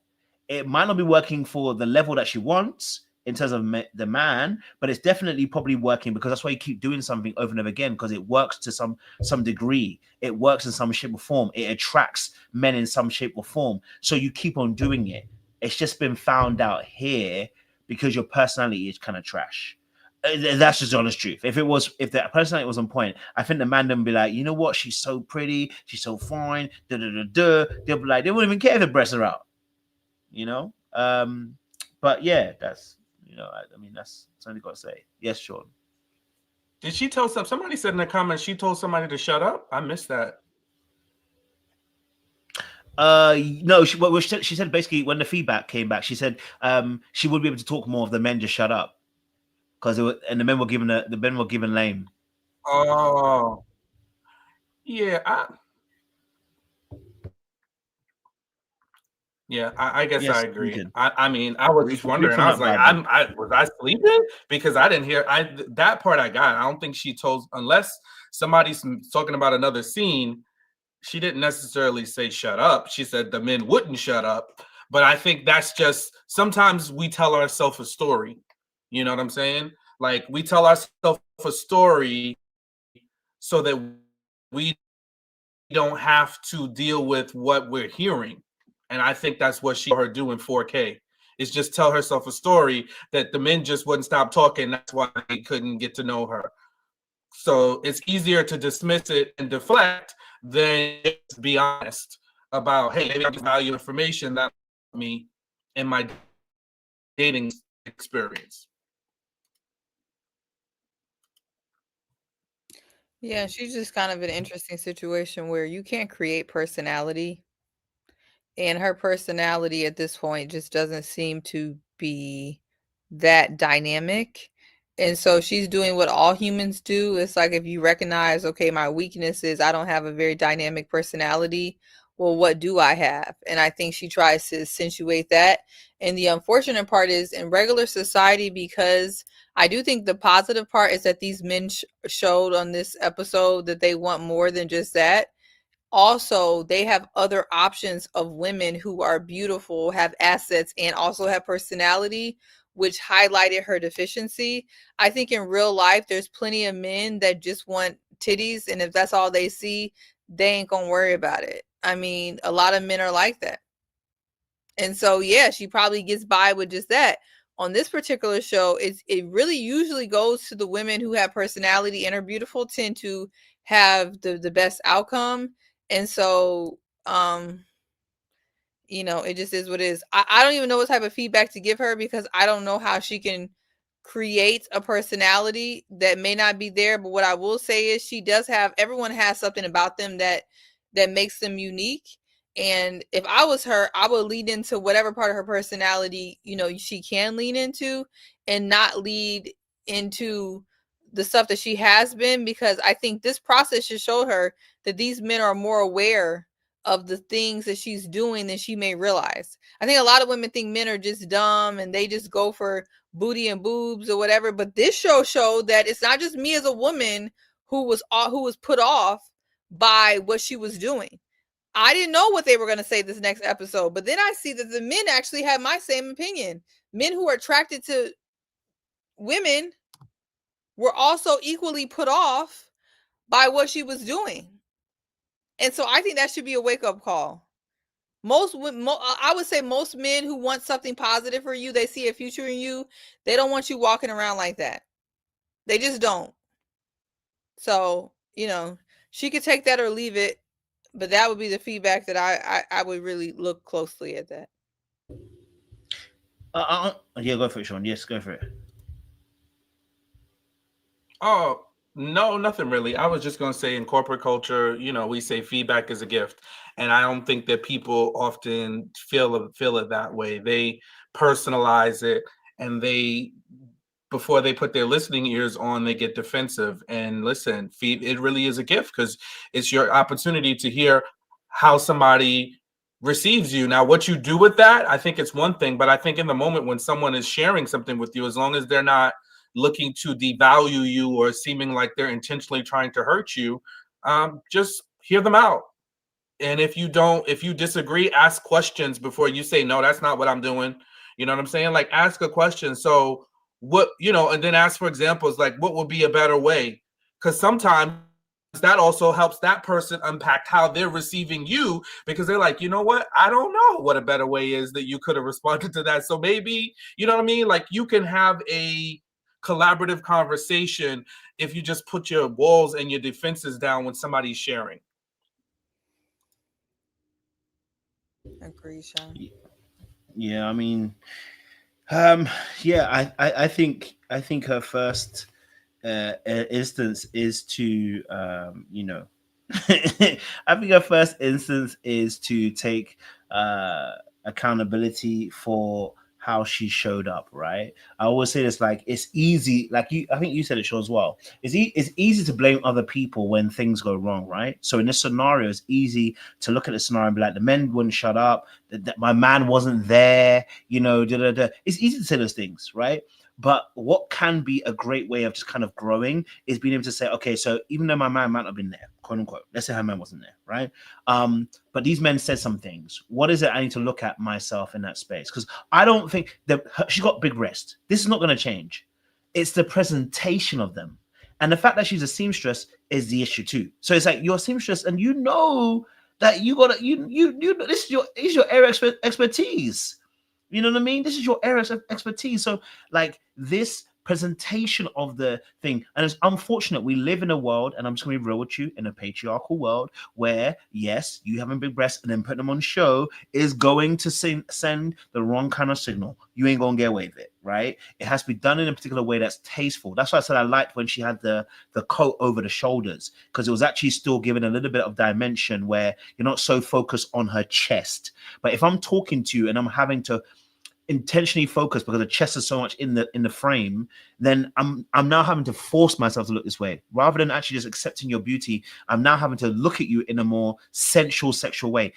It might not be working for the level that she wants in terms of the man, but it's definitely probably working because that's why you keep doing something over and over again, because it works to some degree. It works in some shape or form. It attracts men in some shape or form. So you keep on doing it. It's just been found out here because your personality is kind of trash. That's just the honest truth. If the personality was on point, I think the man would be like, you know what? She's so pretty. She's so fine. They'll be like, they wouldn't even care if the breasts are out. You know? But yeah, that's, you know, I mean, that's something got to say. Yes, Sean. Did she tell somebody said in the comments she told somebody to shut up? I missed that. No, she said basically when the feedback came back, she said she would be able to talk more if the men just shut up, because the men were given lame. Oh, yeah, I guess yes, I agree. I mean, I was just wondering. I was like, was I sleeping? Because I didn't hear that part I got. I don't think she told, unless somebody's talking about another scene. She didn't necessarily say shut up. She said the men wouldn't shut up. But I think that's just, sometimes we tell ourselves a story. You know what I'm saying? Like, we tell ourselves a story so that we don't have to deal with what we're hearing. And I think that's what she her do in 4K. Is just tell herself a story that the men just wouldn't stop talking. That's why they couldn't get to know her. So it's easier to dismiss it and deflect than just be honest about, hey, maybe I can value information that me in my dating experience. Yeah, she's just kind of an interesting situation where you can't create personality. And her personality at this point just doesn't seem to be that dynamic. And so she's doing what all humans do. It's like if you recognize, okay, my weakness is I don't have a very dynamic personality. Well, what do I have? And I think she tries to accentuate that. And the unfortunate part is in regular society, because I do think the positive part is that these men showed on this episode that they want more than just that. Also, they have other options of women who are beautiful, have assets, and also have personality, which highlighted her deficiency. I think in real life, there's plenty of men that just want titties, and if that's all they see, they ain't gonna worry about it. I mean, a lot of men are like that. And so, yeah, she probably gets by with just that. On this particular show, it really usually goes to the women who have personality and are beautiful tend to have the best outcome. And so, you know, it just is what it is. I don't even know what type of feedback to give her because I don't know how she can create a personality that may not be there. But what I will say is she does have, everyone has something about them that makes them unique. And if I was her, I would lead into whatever part of her personality, you know, she can lean into and not lead into the stuff that she has been, because I think this process should show her that these men are more aware of the things that she's doing than she may realize. I think a lot of women think men are just dumb and they just go for booty and boobs or whatever. But this show showed that it's not just me as a woman who was put off by what she was doing. I didn't know what they were going to say this next episode, but then I see that the men actually have my same opinion. Men who are attracted to women were also equally put off by what she was doing. And so I think that should be a wake-up call. I would say most men who want something positive for you, they see a future in you, they don't want you walking around like that. They just don't. So, you know, she could take that or leave it, but that would be the feedback that I would really look closely at that. Yeah, go for it, Sean. Yes, go for it. Oh, no, nothing really. I was just going to say in corporate culture, you know, we say feedback is a gift. And I don't think that people often feel it that way. They personalize it and before they put their listening ears on, they get defensive. And listen, it really is a gift because it's your opportunity to hear how somebody receives you. Now, what you do with that, I think it's one thing, but I think in the moment when someone is sharing something with you, as long as they're not looking to devalue you or seeming like they're intentionally trying to hurt you, just hear them out. And if you disagree, ask questions before you say, no, that's not what I'm doing. You know what I'm saying? Like, ask a question. So what, you know, and then ask for examples, like what would be a better way? Because sometimes that also helps that person unpack how they're receiving you, because they're like, you know what? I don't know what a better way is that you could have responded to that. So maybe, you know what I mean? Like, you can have a collaborative conversation if you just put your walls and your defenses down when somebody's sharing. Agree, Sean. Yeah, I mean, yeah, I think her first instance is to you know, I think her first instance is to take accountability for how she showed up, right? I always say this, like, it's easy, like I think you said it, Shaw, as well. It's easy to blame other people when things go wrong, right? So in this scenario, it's easy to look at the scenario and be like, the men wouldn't shut up, that my man wasn't there, you know, It's easy to say those things, right? But what can be a great way of just kind of growing is being able to say, okay, so even though my man might not have been there, quote unquote, let's say her man wasn't there, right? But these men said some things. What is it I need to look at myself in that space? Because I don't think that she got big breasts. This is not going to change. It's the presentation of them. And the fact that she's a seamstress is the issue too. So it's like you're a seamstress, and you know that you gotta you this is your area of expertise. You know what I mean? This is your area of expertise. So like this presentation of the thing, and it's unfortunate we live in a world, and I'm just gonna be real with you, in a patriarchal world where yes, you having big breasts and then putting them on show is going to send the wrong kind of signal. You ain't gonna get away with it, right? It has to be done in a particular way that's tasteful. That's why I said I liked when she had the coat over the shoulders, because it was actually still giving a little bit of dimension where you're not so focused on her chest. But if I'm talking to you and I'm having to intentionally focus because the chest is so much in the frame, then I'm now having to force myself to look this way rather than actually just accepting your beauty. I'm now having to look at you in a more sensual, sexual way.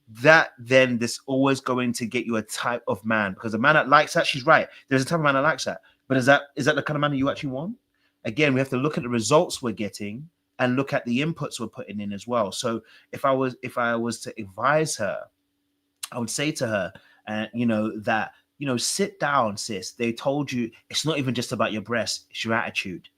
Then this always going to get you a type of man, because a man that likes that, she's right. There's a type of man that likes that, but is that the kind of man that you actually want? Again, we have to look at the results we're getting and look at the inputs we're putting in as well. So if I was to advise her, I would say to her, sit down, sis. They told you it's not even just about your breasts, it's your attitude.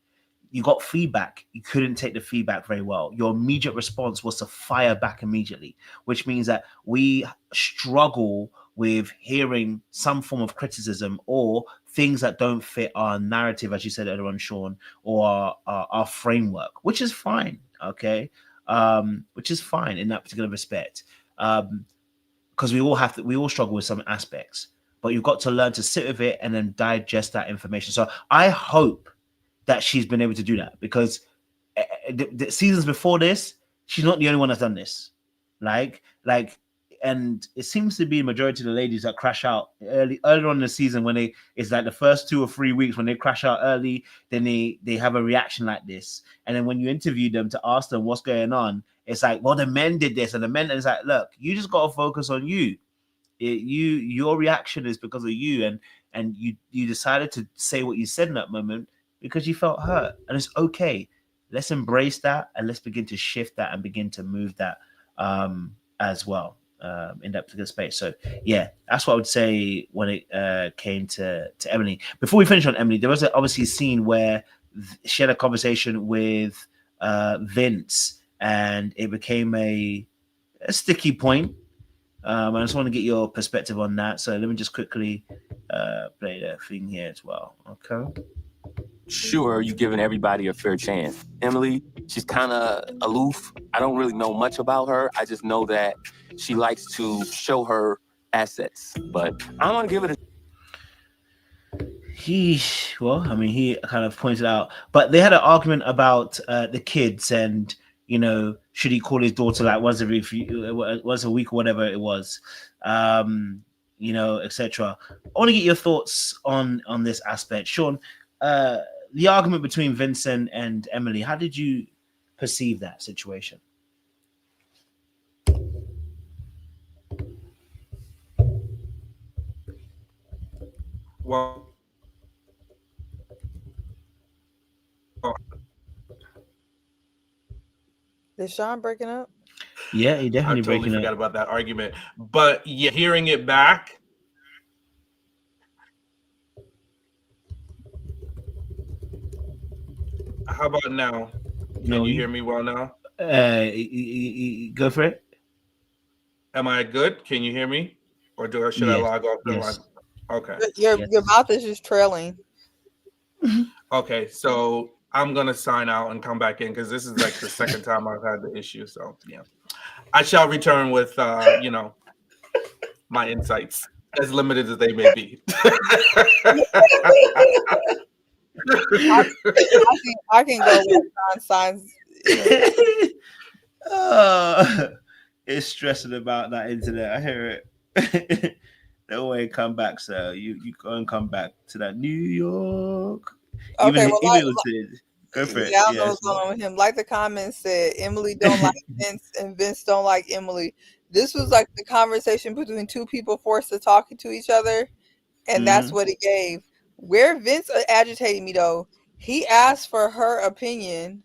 You got feedback. You couldn't take the feedback very well. Your immediate response was to fire back immediately, which means that we struggle with hearing some form of criticism or things that don't fit our narrative, as you said earlier on, Sean, or our framework, which is fine, okay? Which is fine in that particular respect. Because we all struggle with some aspects, but you've got to learn to sit with it and then digest that information. So I hope that she's been able to do that, because the seasons before this, she's not the only one that's done this. And it seems to be a majority of the ladies that crash out early on in the season, when it's like the first 2 or 3 weeks when they crash out early, then they have a reaction like this. And then when you interview them to ask them what's going on, it's like, well, the men did this, and the men, and it's like, look, you just got to focus on you. Your reaction is because of you, and you decided to say what you said in that moment because you felt hurt, and it's okay. Let's embrace that, and let's begin to shift that and begin to move that as well in that particular space. So yeah, that's what I would say when it came to Emily. Before we finish on Emily, there was obviously a scene where she had a conversation with Vince, and it became a sticky point. I just want to get your perspective on that. So let me just quickly play that thing here as well. Okay. Sure, you're giving everybody a fair chance. Emily, she's kind of aloof. I don't really know much about her. I just know that she likes to show her assets. But I'm going to give it He kind of pointed out, but they had an argument about the kids and, should he call his daughter like once a week or whatever it was, etc. I want to get your thoughts on this aspect. Sean, the argument between Vincent and Emily, how did you perceive that situation? Well, is Sean breaking up? Yeah, he definitely I totally breaking forgot up. about that argument. But yeah, hearing it back, how about now? Can you hear me well now? Go for it. Am I good? Can you hear me? Or should I log off? Yes. Okay. Your mouth is just trailing. Okay, so I'm gonna sign out and come back in because this is like the second time I've had the issue. So yeah, I shall return with my insights, as limited as they may be. I can go with signs. It's stressing about that internet. I hear it. No way, come back, sir. You go and come back to that New York. Okay, Go for it. Yeah, I don't know what's going on with him. Like the comments said, Emily don't like Vince, and Vince don't like Emily. This was like the conversation between two people forced to talk to each other, and that's what it gave. Where Vince agitated me though, he asked for her opinion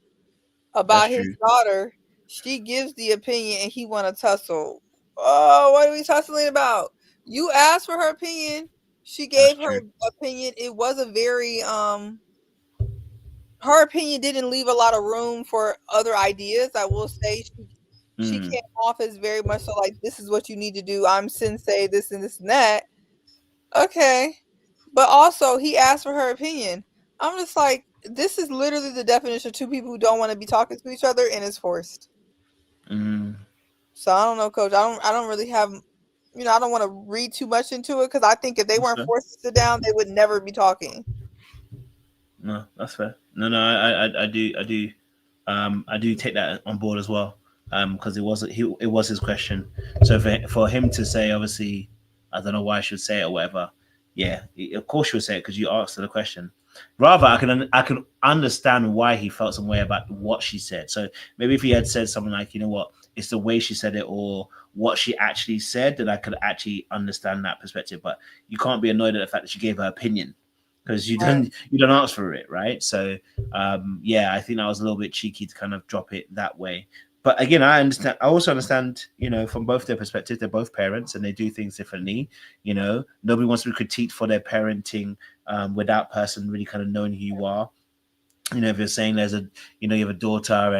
about his daughter. She gives the opinion, and he want to tussle. Oh, what are we tussling about? You asked for her opinion. She gave her opinion. It was a very her opinion didn't leave a lot of room for other ideas. I will say she came off as very much so like, this is what you need to do. I'm sensei, this and this and that. Okay. But also, he asked for her opinion. I'm just like, this is literally the definition of two people who don't want to be talking to each other, and it's forced. So I don't know, Coach. I don't really have, I don't want to read too much into it, because I think if they weren't forced to sit down, they would never be talking. No, that's fair. No, I do take that on board as well. Because it was his question. So for him to say, obviously, I don't know why I should say it or whatever. Yeah, of course you would say it because you asked her the question. Rather, I can understand why he felt some way about what she said. So maybe if he had said something like, you know what, it's the way she said it or what she actually said, then I could actually understand that perspective. But you can't be annoyed at the fact that she gave her opinion because you don't ask for it, right? So yeah, I think that was a little bit cheeky to kind of drop it that way. But again, I also understand, from both their perspectives, they're both parents and they do things differently. Nobody wants to be critiqued for their parenting without person really kind of knowing who you are. If you're saying you have a daughter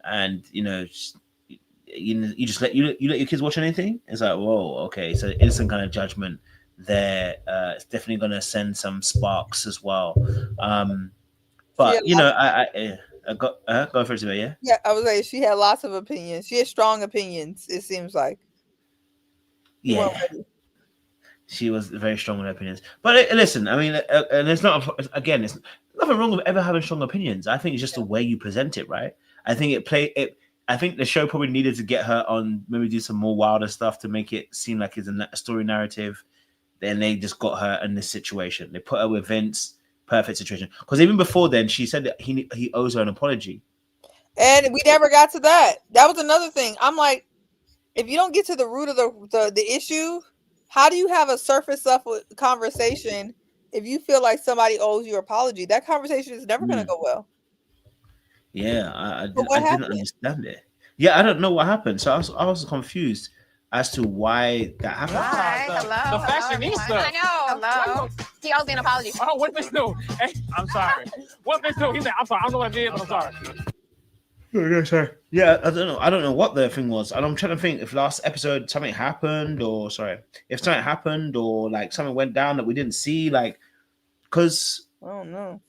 and you just let your kids watch anything, it's like, whoa, okay, so instant kind of judgment there. It's definitely going to send some sparks as well. But go first, yeah. Yeah, I was like, she had lots of opinions. She had strong opinions. It seems like. Yeah, she was very strong with her opinions. But listen, I mean, and it's not again. It's nothing wrong with ever having strong opinions. I think it's just the way you present it, right? I think I think the show probably needed to get her on, maybe do some more wilder stuff to make it seem like it's a story narrative. Then they just got her in this situation. They put her with Vince. Perfect situation. Because even before then, she said that he owes her an apology. And we never got to that. That was another thing. I'm like, if you don't get to the root of the issue, how do you have a surface level conversation if you feel like somebody owes you an apology? That conversation is never going to go well. Yeah, I didn't understand it. Yeah, I don't know what happened. So I was confused as to why that happened. Hi, hello. The fashionista. I know. Hello. He owes me an apology. Oh, what bitch do? Hey, I'm sorry. What bitch do? He said, I'm sorry. I don't know what I did, but I'm sorry. Yeah, I don't know what the thing was. And I'm trying to think if last episode something happened or like something went down that we didn't see, like, because oh no.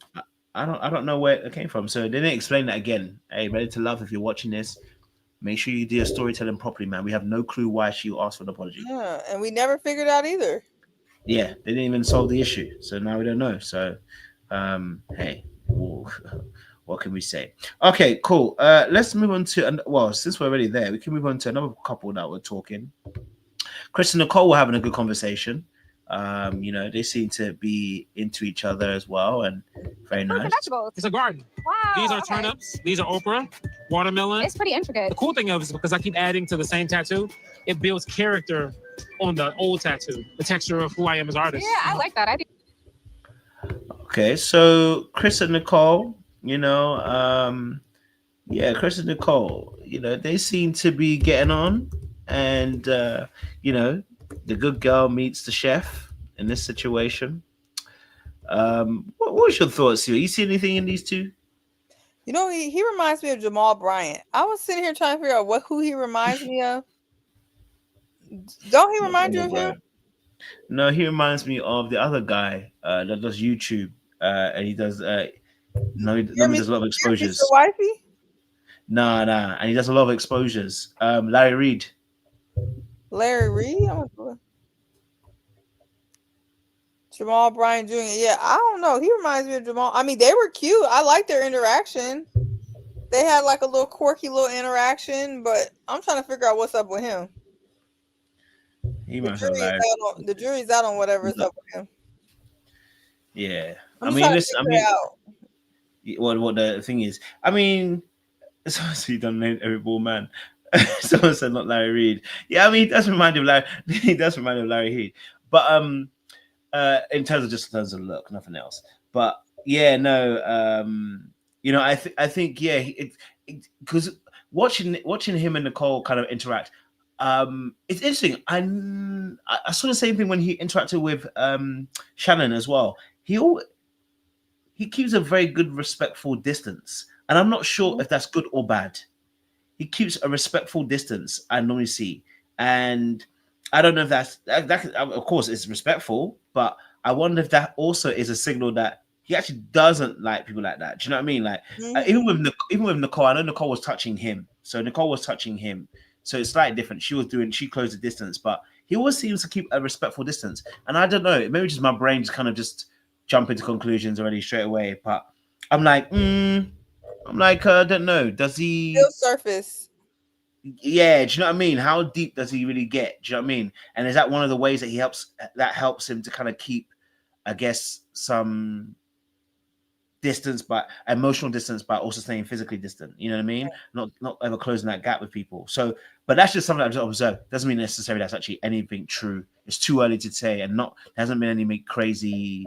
I don't know where it came from. So they didn't explain that again. Hey, Ready to Love, if you're watching this, make sure you do your storytelling properly, man. We have no clue why she asked for an apology. Yeah, and we never figured out either. Yeah, they didn't even solve the issue. So now we don't know. So, hey, what can we say? Okay, cool. Let's move on to, well, since we're already there, we can move on to another couple that we're talking. Chris and Nicole were having a good conversation. They seem to be into each other as well, and very nice. It's a garden. Wow. These are turnips. These are okra, watermelon. It's pretty intricate. The cool thing of it is because I keep adding to the same tattoo, it builds character on the old tattoo, the texture of who I am as an artist. Yeah, I like that. Okay, so Chris and Nicole, Chris and Nicole, they seem to be getting on, and the good girl meets the chef in this situation. What was your thoughts here? You see anything in these two? He reminds me of Jamal Bryant. I was sitting here trying to figure out who he reminds me of. Don't he remind you of him? No, he reminds me of the other guy that does YouTube, and he does. He does a lot of exposures. Mr. Wifey? Nah, and he does a lot of exposures. Larry Reid. Larry Reid? Jamal Bryant Jr. Yeah, I don't know. He reminds me of Jamal. I mean, they were cute. I like their interaction. They had like a little quirky little interaction, but I'm trying to figure out what's up with him. The jury's out on whatever's up with him. Yeah. What the thing is, I mean, so you don't name every ball man. Someone said not Larry Reid. Yeah, I mean, he does remind me of Larry Reid. But in terms of look, nothing else. But yeah, no, I think yeah, because watching him and Nicole kind of interact, it's interesting. I saw the same thing when he interacted with Shannon as well. He he keeps a very good, respectful distance, and I'm not sure if that's good or bad. He keeps a respectful distance, I normally see, and I don't know if that of course it's respectful, but I wonder if that also is a signal that he actually doesn't like people like that. Do you know what I mean? Like even with Nicole, I know Nicole was touching him, so it's slightly different. She closed the distance, but he always seems to keep a respectful distance. And I don't know, maybe just my brain just kind of just jump into conclusions already straight away. But I'm like, I don't know. Does he still surface? Yeah, do you know what I mean? How deep does he really get? Do you know what I mean? And is that one of the ways that helps him to kind of keep, I guess, some distance, but emotional distance, but also staying physically distant? You know what I mean? Not ever closing that gap with people. So, but that's just something I've just observed. Doesn't mean necessarily that's actually anything true. It's too early to say, and there hasn't been any crazy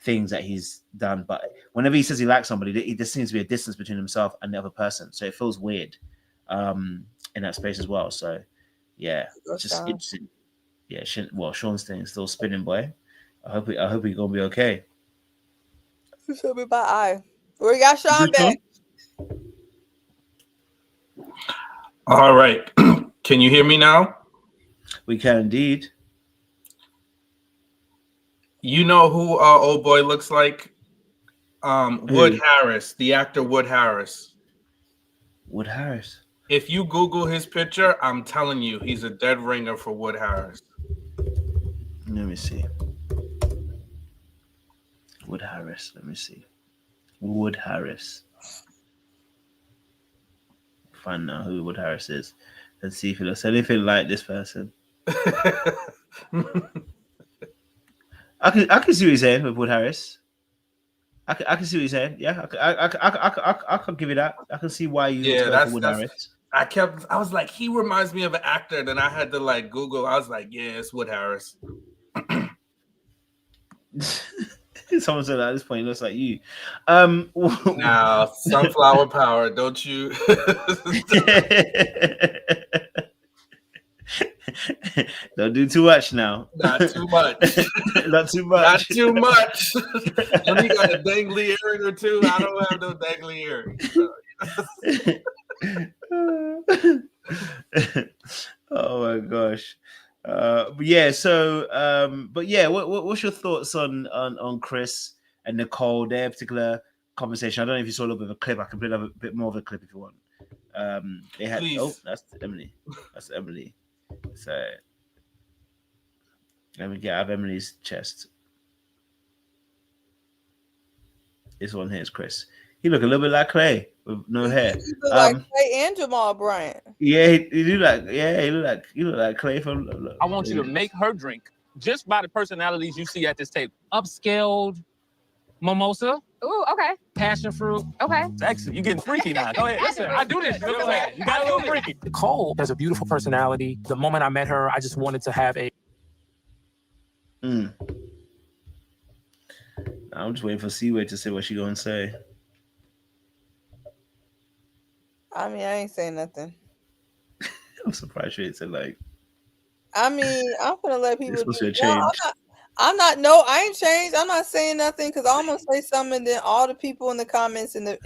things that he's done. But whenever he says he likes somebody, there seems to be a distance between himself and the other person. So it feels weird. In that space as well. So yeah, just interesting. Yeah, well, Sean's thing is still spinning, boy. I hope he's gonna be okay. Show me my eye. We got Sean back. All right. Can you hear me now? We can indeed. You know who old boy looks like? Wood Harris, the actor Wood Harris. Wood Harris. If you Google his picture, I'm telling you, he's a dead ringer for Wood Harris. Let me see. Wood Harris. Let me see. Wood Harris. Find out who Wood Harris is. Let's see if he looks anything like this person. I can see what he's saying with Wood Harris. I can see what he's saying. Yeah, I can give you that. I can see why you go for Wood Harris. I was like, he reminds me of an actor. Then I had to like Google. I was like, yeah, it's Wood Harris. Someone said at this point, it looks like you. Now, sunflower power, don't you? Don't do too much now. Not too much. Not too much. Not too much. When you got a dangly earring or two, I don't have no dangly earring. Oh my gosh. But yeah, so what's your thoughts on Chris and Nicole, their particular conversation? I don't know if you saw a little bit of a clip. I can play a bit more of a clip if you want. They had that's Emily. That's Emily. So let me get out of Emily's chest. This one here is Chris. He look a little bit like Clay with no hair. He look like Clay and Jamal Bryant. Yeah, he look like Clay from. I want you to make her drink just by the personalities you see at this table. Upscaled mimosa. Ooh, okay. Passion fruit. Okay. Excellent. You're getting freaky now. Go ahead. Listen, I do this. You got to do freaky. Nicole has a beautiful personality. The moment I met her, I just wanted to have a. I'm just waiting for Seaway to say what she gonna say. I mean, I ain't saying nothing. I'm surprised she ain't said like. I mean, I'm gonna let people. It's supposed to change. I'm not. No, I ain't changed. I'm not saying nothing because I'm gonna say something. And then all the people in the comments and the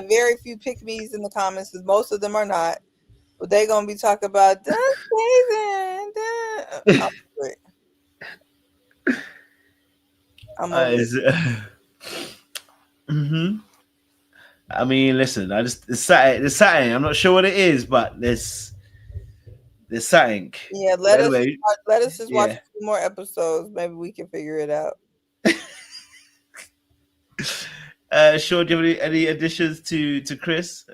very few pick-me's in the comments, because most of them are not, but they gonna be talking about that's crazy. I'm I mean, listen. It's something. I'm not sure what it is, but there's something. Yeah, let us just watch 2 more episodes. Maybe we can figure it out. Sure. Do you have any additions to Chris?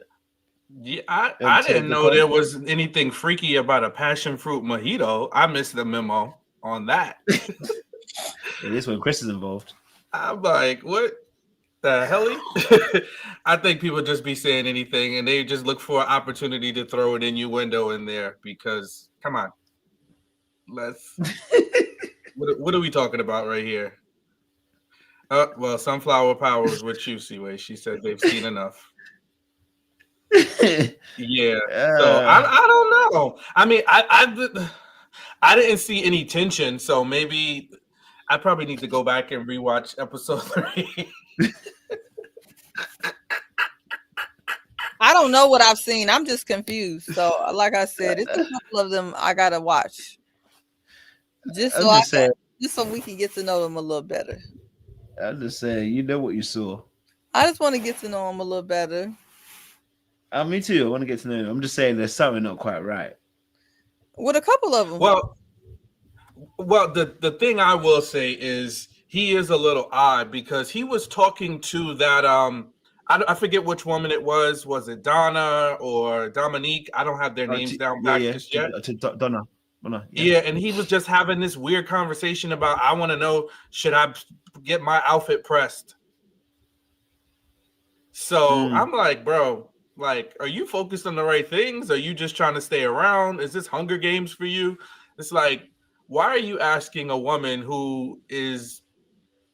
Yeah, I didn't know there was anything freaky about a passion fruit mojito. I missed the memo on that. It is when Chris is involved. I'm like, what the hell? I think people just be saying anything and they just look for an opportunity to throw an innuendo in there because, come on. Let's. What are we talking about right here? Well, Sunflower Power was with you, Seaway. She said they've seen enough. Yeah. So I don't know. I mean, I didn't see any tension, so maybe I probably need to go back and rewatch episode 3. I don't know what I've seen. I'm just confused. So, like I said, it's a couple of them I gotta watch, just so we can get to know them a little better. I'm just saying, you know what you saw. I just want to get to know them a little better. Me too. I want to get to know them. I'm just saying, there's something not quite right with a couple of them. Well, the thing I will say is he is a little odd because he was talking to that I forget which woman it was. Was it Donna or Dominique? I don't have their names down back just yet. Donna. Yeah, and he was just having this weird conversation about, I want to know, should I get my outfit pressed? So I'm like, bro, like, are you focused on the right things? Are you just trying to stay around? Is this Hunger Games for you? It's like, why are you asking a woman who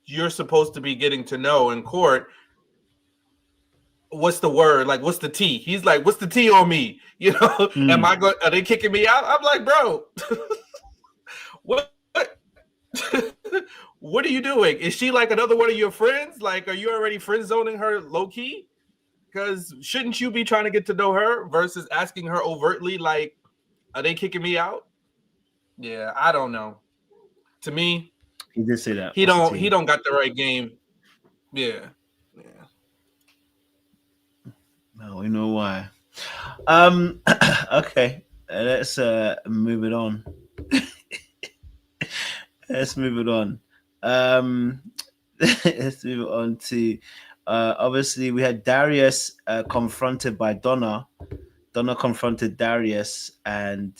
you're supposed to be getting to know in court? What's the word? Like, what's the tea? He's like, what's the tea on me? You know, are they kicking me out? I'm like, bro, what are you doing? Is she like another one of your friends? Like, are you already friend zoning her low key? Because shouldn't you be trying to get to know her versus asking her overtly, like, are they kicking me out? Yeah, I don't know. To me, he did say that he don't got the right game. Yeah. No, we know why. Okay, let's move it on. Let's move it on. Let's move it on to obviously we had Darius confronted by Donna. Donna confronted Darius, and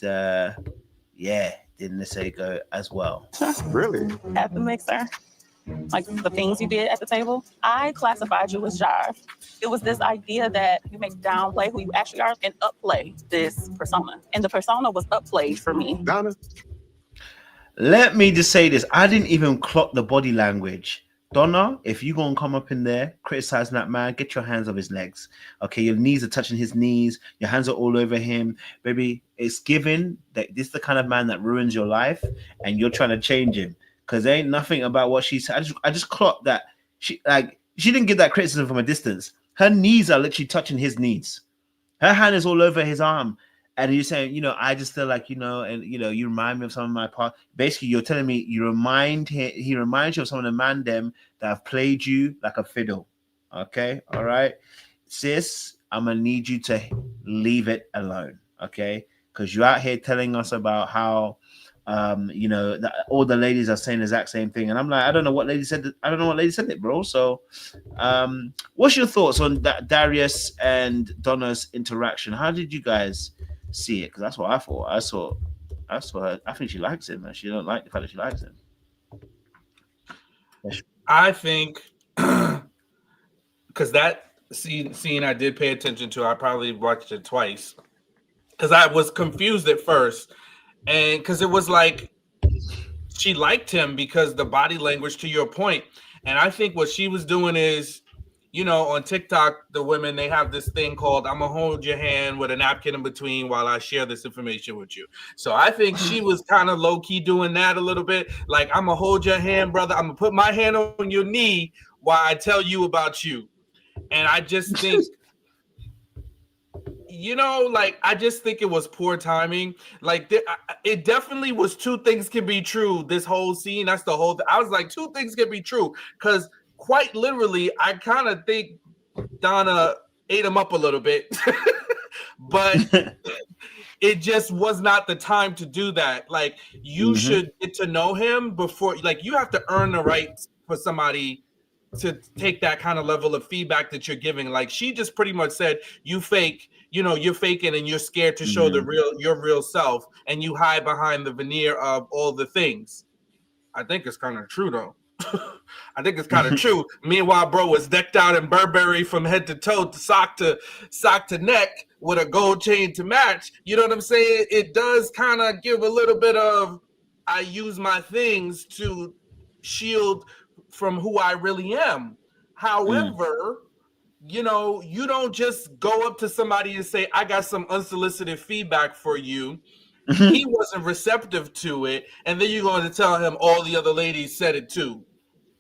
didn't necessarily go as well. Really? At the mixer, like the things you did at the table, I classified you as jive. It was this idea that you make downplay who you actually are and upplay this persona. And the persona was upplayed for me. Donna? Let me just say this. I didn't even clock the body language. Donna, if you gonna come up in there criticizing that man, get your hands off his legs. Okay, your knees are touching his knees, your hands are all over him. Baby, it's given that this is the kind of man that ruins your life and you're trying to change him. Because there ain't nothing about what she said. I just clocked that she didn't give that criticism from a distance. Her knees are literally touching his knees. Her hand is all over his arm. And you're saying, you know, I just feel like, you know, and, you know, you remind me of some of my part. Basically, you're telling me he reminds you of some of the man them that have played you like a fiddle. Okay. All right. Sis, I'm going to need you to leave it alone. Okay. Because you're out here telling us about how, you know, that all the ladies are saying the exact same thing. And I'm like, I don't know what lady said it, bro. So what's your thoughts on that Darius and Donna's interaction? How did you guys see it? Because that's what I thought. I saw her. I think she likes him, and she don't like the fact that she likes him. I think because that scene I did pay attention to. I probably watched it twice because I was confused at first, and because it was like she liked him because the body language, to your point. And I think what she was doing is, you know, on TikTok, the women, they have this thing called, I'm going to hold your hand with a napkin in between while I share this information with you. So I think she was kind of low-key doing that a little bit. Like, I'm going to hold your hand, brother. I'm going to put my hand on your knee while I tell you about you. And I just think, you know, like, I just think it was poor timing. Like, it definitely was two things can be true. This whole scene, that's the whole thing. I was like, two things can be true. Because quite literally, I kind of think Donna ate him up a little bit, but it just was not the time to do that. Like, you should get to know him before, like, you have to earn the right for somebody to take that kind of level of feedback that you're giving. Like, she just pretty much said, you fake, you know, you're faking and you're scared to show your real self, and you hide behind the veneer of all the things. I think it's kind of true, though. I think it's kind of true. Meanwhile, bro was decked out in Burberry from head to toe, to sock to neck, with a gold chain to match. You know what I'm saying? It does kind of give a little bit of, I use my things to shield from who I really am. However, you know, you don't just go up to somebody and say, I got some unsolicited feedback for you. He wasn't receptive to it, and then you're going to tell him all the other ladies said it too.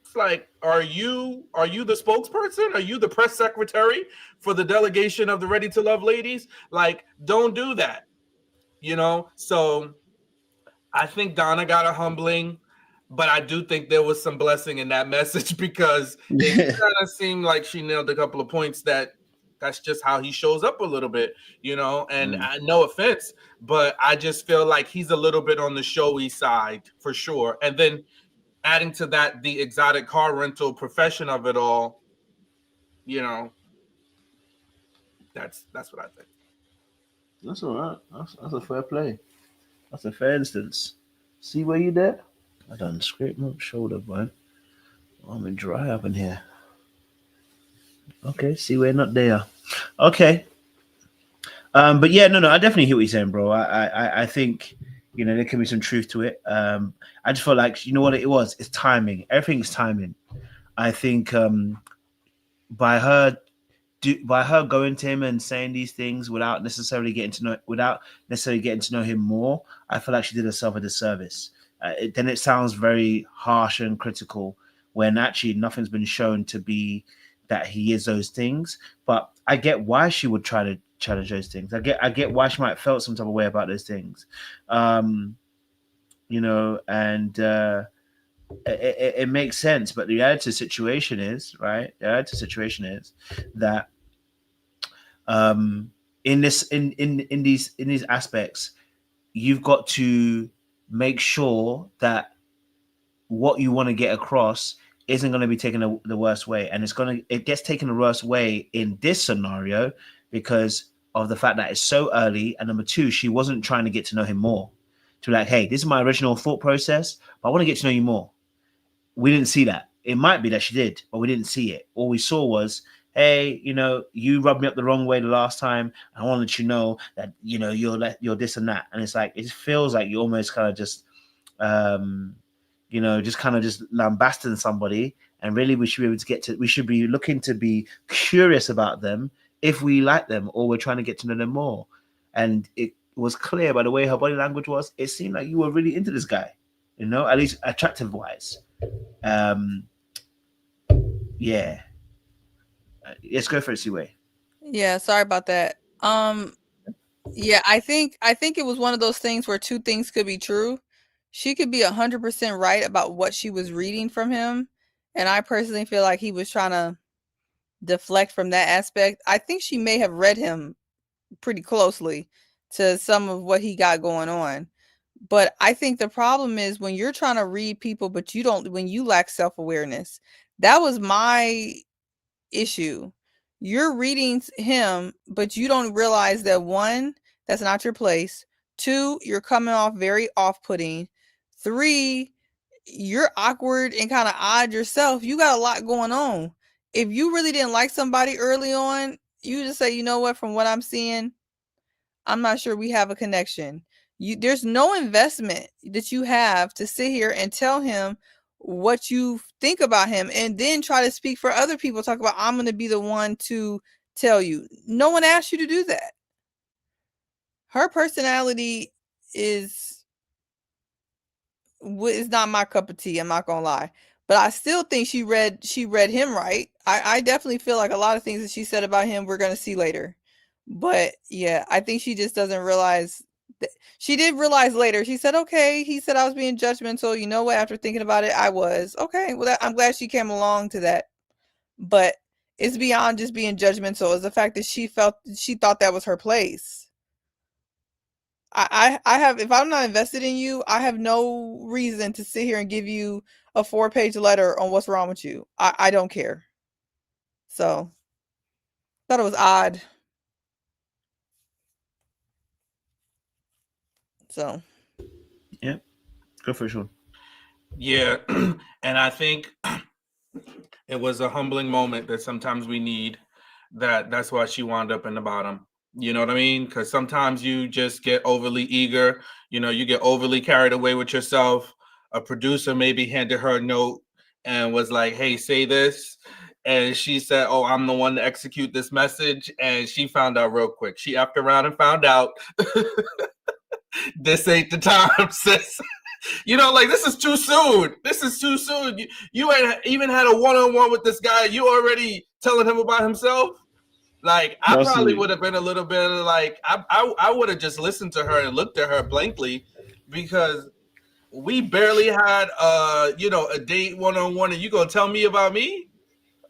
It's like, are you the spokesperson? Are you the press secretary for the delegation of the Ready to Love ladies? Like, don't do that. You know? So I think Donna got a humbling, but I do think there was some blessing in that message because it kind of seemed like she nailed a couple of points that's just how he shows up a little bit, you know, and no offense, but I just feel like he's a little bit on the showy side for sure. And then adding to that, the exotic car rental profession of it all, you know, that's what I think. That's all right. That's a fair play. That's a fair instance. See where you there? I done scrape my shoulder, boy. I'm gonna dry up in here. Okay, see we're not there. Okay. But yeah, no, I definitely hear what you're saying, bro. I think, you know, there can be some truth to it. I just felt like, you know what it was? It's timing. Everything's timing. I think by her going to him and saying these things without necessarily getting to know him more, I feel like she did herself a disservice. Then it sounds very harsh and critical when actually nothing's been shown to be that he is those things. But I get why she would try to challenge those things. I get why she might have felt some type of way about those things. You know, and it makes sense. But the reality of the situation is, right? The reality of the situation is that in these aspects, you've got to make sure that what you want to get across isn't going to be taken the worst way, and it gets taken the worst way in this scenario because of the fact that it's so early, and number two, she wasn't trying to get to know him more. To like, hey, this is my original thought process, but I want to get to know you more. We didn't see that. It might be that she did, but we didn't see it. All we saw was, hey, you know, you rubbed me up the wrong way the last time. I want to let you know that, you know, you're this and that. And it's like, it just feels like you almost kind of just, you know, just kind of just lambasting somebody. And really we should be able to we should be looking to be curious about them if we like them or we're trying to get to know them more. And it was clear by the way her body language was, it seemed like you were really into this guy, you know, at least attractive wise. Yeah. Let's go for it, Siway. Yeah, sorry about that. Yeah, I think it was one of those things where two things could be true. She could be 100% right about what she was reading from him, and I personally feel like he was trying to deflect from that aspect. I think she may have read him pretty closely to some of what he got going on. But I think the problem is when you're trying to read people, but when you lack self-awareness. That was my issue. You're reading him, but you don't realize that one, that's not your place. Two, you're coming off very off-putting. Three, you're awkward and kind of odd yourself. You got a lot going on. If you really didn't like somebody early on, you just say, you know what, from what I'm seeing, I'm not sure we have a connection. There's no investment that you have to sit here and tell him what you think about him and then try to speak for other people. Talk about, I'm going to be the one to tell you. No one asked you to do that. Her personality is not my cup of tea. I'm not going to lie. But I still think she read him right. I definitely feel like a lot of things that she said about him we're going to see later. But yeah, I think she just doesn't realize. She did realize later. She said, okay, he said I was being judgmental. You know what? After thinking about it, I was. Okay, well, I'm glad she came along to that. But it's beyond just being judgmental. It's the fact that she thought that was her place. I have, if I'm not invested in you, I have no reason to sit here and give you a 4-page letter on what's wrong with you. I don't care. So, thought it was odd. So, yeah, go for sure. Yeah, and I think it was a humbling moment that sometimes we need. That's why she wound up in the bottom. You know what I mean? Because sometimes you just get overly eager. You know, you get overly carried away with yourself. A producer maybe handed her a note and was like, "Hey, say this." And she said, "Oh, I'm the one to execute this message." And she found out real quick. She effed around and found out. This ain't the time, sis. You know, like, this is too soon. This is too soon. You ain't even had a one-on-one with this guy. You already telling him about himself. Like, I probably would have been a little bit like, I would have just listened to her and looked at her blankly, because we barely had a date one-on-one, and you gonna tell me about me?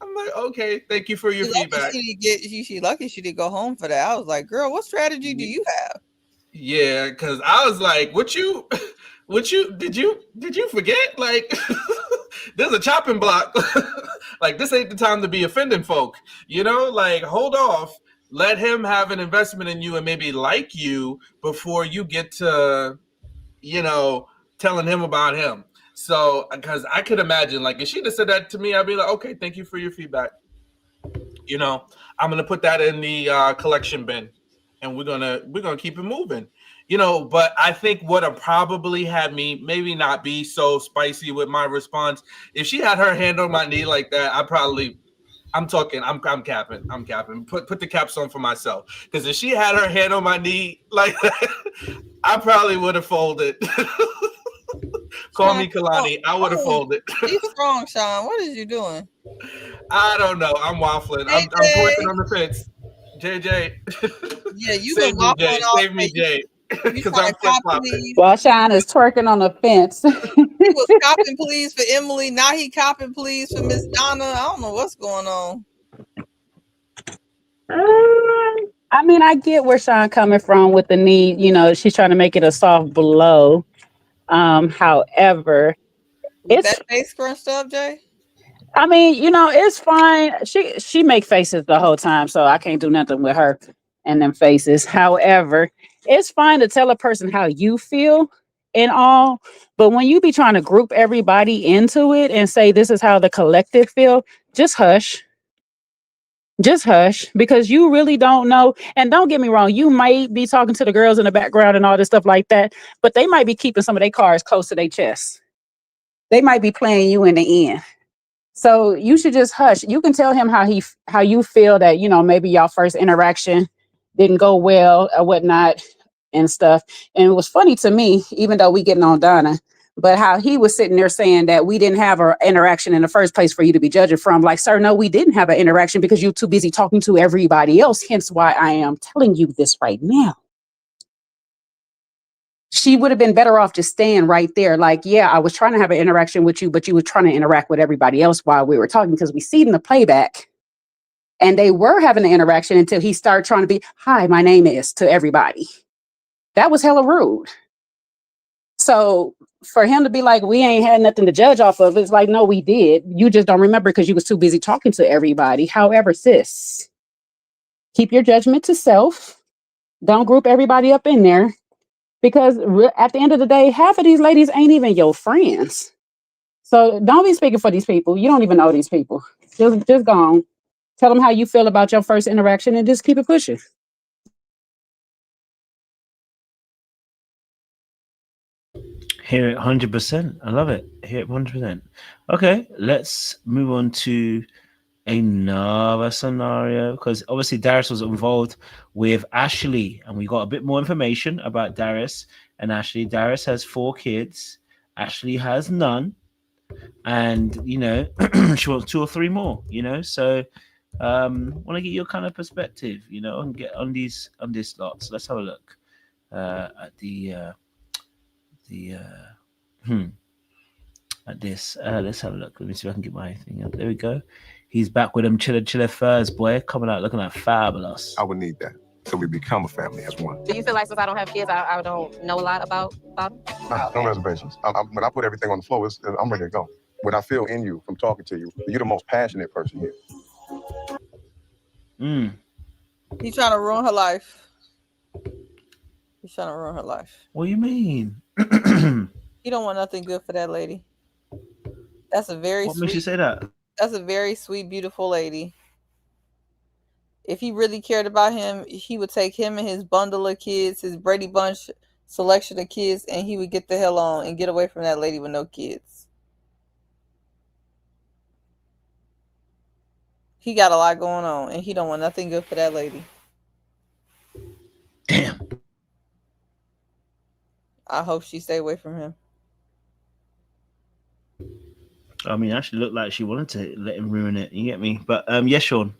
I'm like, okay, thank you for your feedback. She lucky she didn't go home for that. I was like, girl, what strategy do you have? Yeah, because I was like, did you forget? Like, there's a chopping block. Like, this ain't the time to be offending folk. You know, like, hold off. Let him have an investment in you and maybe like you before you get to, telling him about him. So, because I could imagine, like, if she'd have said that to me, I'd be like, okay, thank you for your feedback. I'm gonna put that in the collection bin, and we're gonna keep it moving. But I think what have probably had me maybe not be so spicy with my response, if she had her hand on my knee like that, I'm capping. Put the caps on for myself, because if she had her hand on my knee like that, I probably would have folded. Call me Kalani. I would have folded. Be strong, Sean. What is you doing? I don't know. I'm waffling. I'm twerking on the fence. JJ. Yeah, you been waffling all Save me, Jay. Because I'm flip-flopping. Well, Sean is twerking on the fence. He was copping please for Emily. Now he copping please for Miss Donna. I don't know what's going on. I mean, I get where Sean coming from with the need. She's trying to make it a soft blow. However, it's that face scrunched up, Jay. I mean, it's fine. She make faces the whole time, so I can't do nothing with her and them faces. However, it's fine to tell a person how you feel and all, but when you be trying to group everybody into it and say this is how the collective feel, just hush. Just hush, because you really don't know. And don't get me wrong, you might be talking to the girls in the background and all this stuff like that, but they might be keeping some of their cards close to their chest. They might be playing you in the end. So you should just hush. You can tell him how you feel that, maybe y'all first interaction didn't go well or whatnot and stuff. And it was funny to me, even though we getting on Donna, but how he was sitting there saying that we didn't have an interaction in the first place for you to be judging from. Like, sir, no, we didn't have an interaction because you're too busy talking to everybody else. Hence why I am telling you this right now. She would have been better off just staying right there. Like, yeah, I was trying to have an interaction with you, but you were trying to interact with everybody else while we were talking, because we see in the playback and they were having an interaction until he started trying to be, hi, my name is, to everybody. That was hella rude. So for him to be like, we ain't had nothing to judge off of, it's like, no, we did. You just don't remember because you was too busy talking to everybody. However, sis, keep your judgment to self. Don't group everybody up in there. Because at the end of the day, half of these ladies ain't even your friends. So don't be speaking for these people. You don't even know these people. Just go on. Tell them how you feel about your first interaction and just keep it pushing. Hear it 100%. I love it. Hear it 100%. Okay, let's move on to another scenario, because obviously Darius was involved with Ashley, and we got a bit more information about Darius and Ashley. Darius has 4 kids. Ashley has none, and she wants 2 or 3 more. So want to get your kind of perspective, and get on this lot. So let's have a look at at this. Let's have a look. Let me see if I can get my thing up. There we go. He's back with them chiller furs, boy, coming out looking like fabulous. I would need that so we become a family as one. Do you feel like since I don't have kids, I don't know a lot about them? No reservations. When I put everything on the floor, I'm ready to go. What I feel in you from talking to you, you're the most passionate person here. He's trying to ruin her life. He's trying to ruin her life. What do you mean? He don't want nothing good for that lady. That's a very What makes you say that? That's a very sweet, beautiful lady. If he really cared about him, he would take him and his bundle of kids, his Brady Bunch selection of kids, and he would get the hell on and get away from that lady with no kids. He got a lot going on, and he don't want nothing good for that lady. Damn. I hope she stay away from him. I mean, actually looked like she wanted to let him ruin it. You get me? But yes, Sean.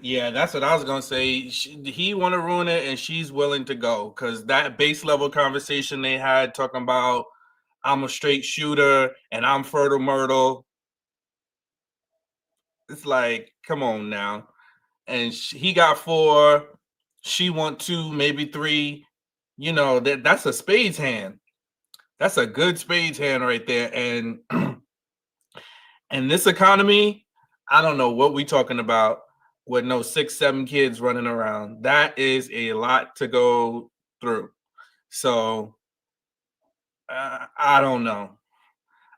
Yeah, that's what I was gonna say. He want to ruin it, and she's willing to go because that base level conversation they had talking about I'm a straight shooter and I'm fertile myrtle. It's like, come on now. And he got 4, she want 2, maybe 3. You know that's a spades hand. That's a good spades hand right there. And in this economy, I don't know what we talking about. With no 6, 7 kids running around. That is a lot to go through. So I don't know.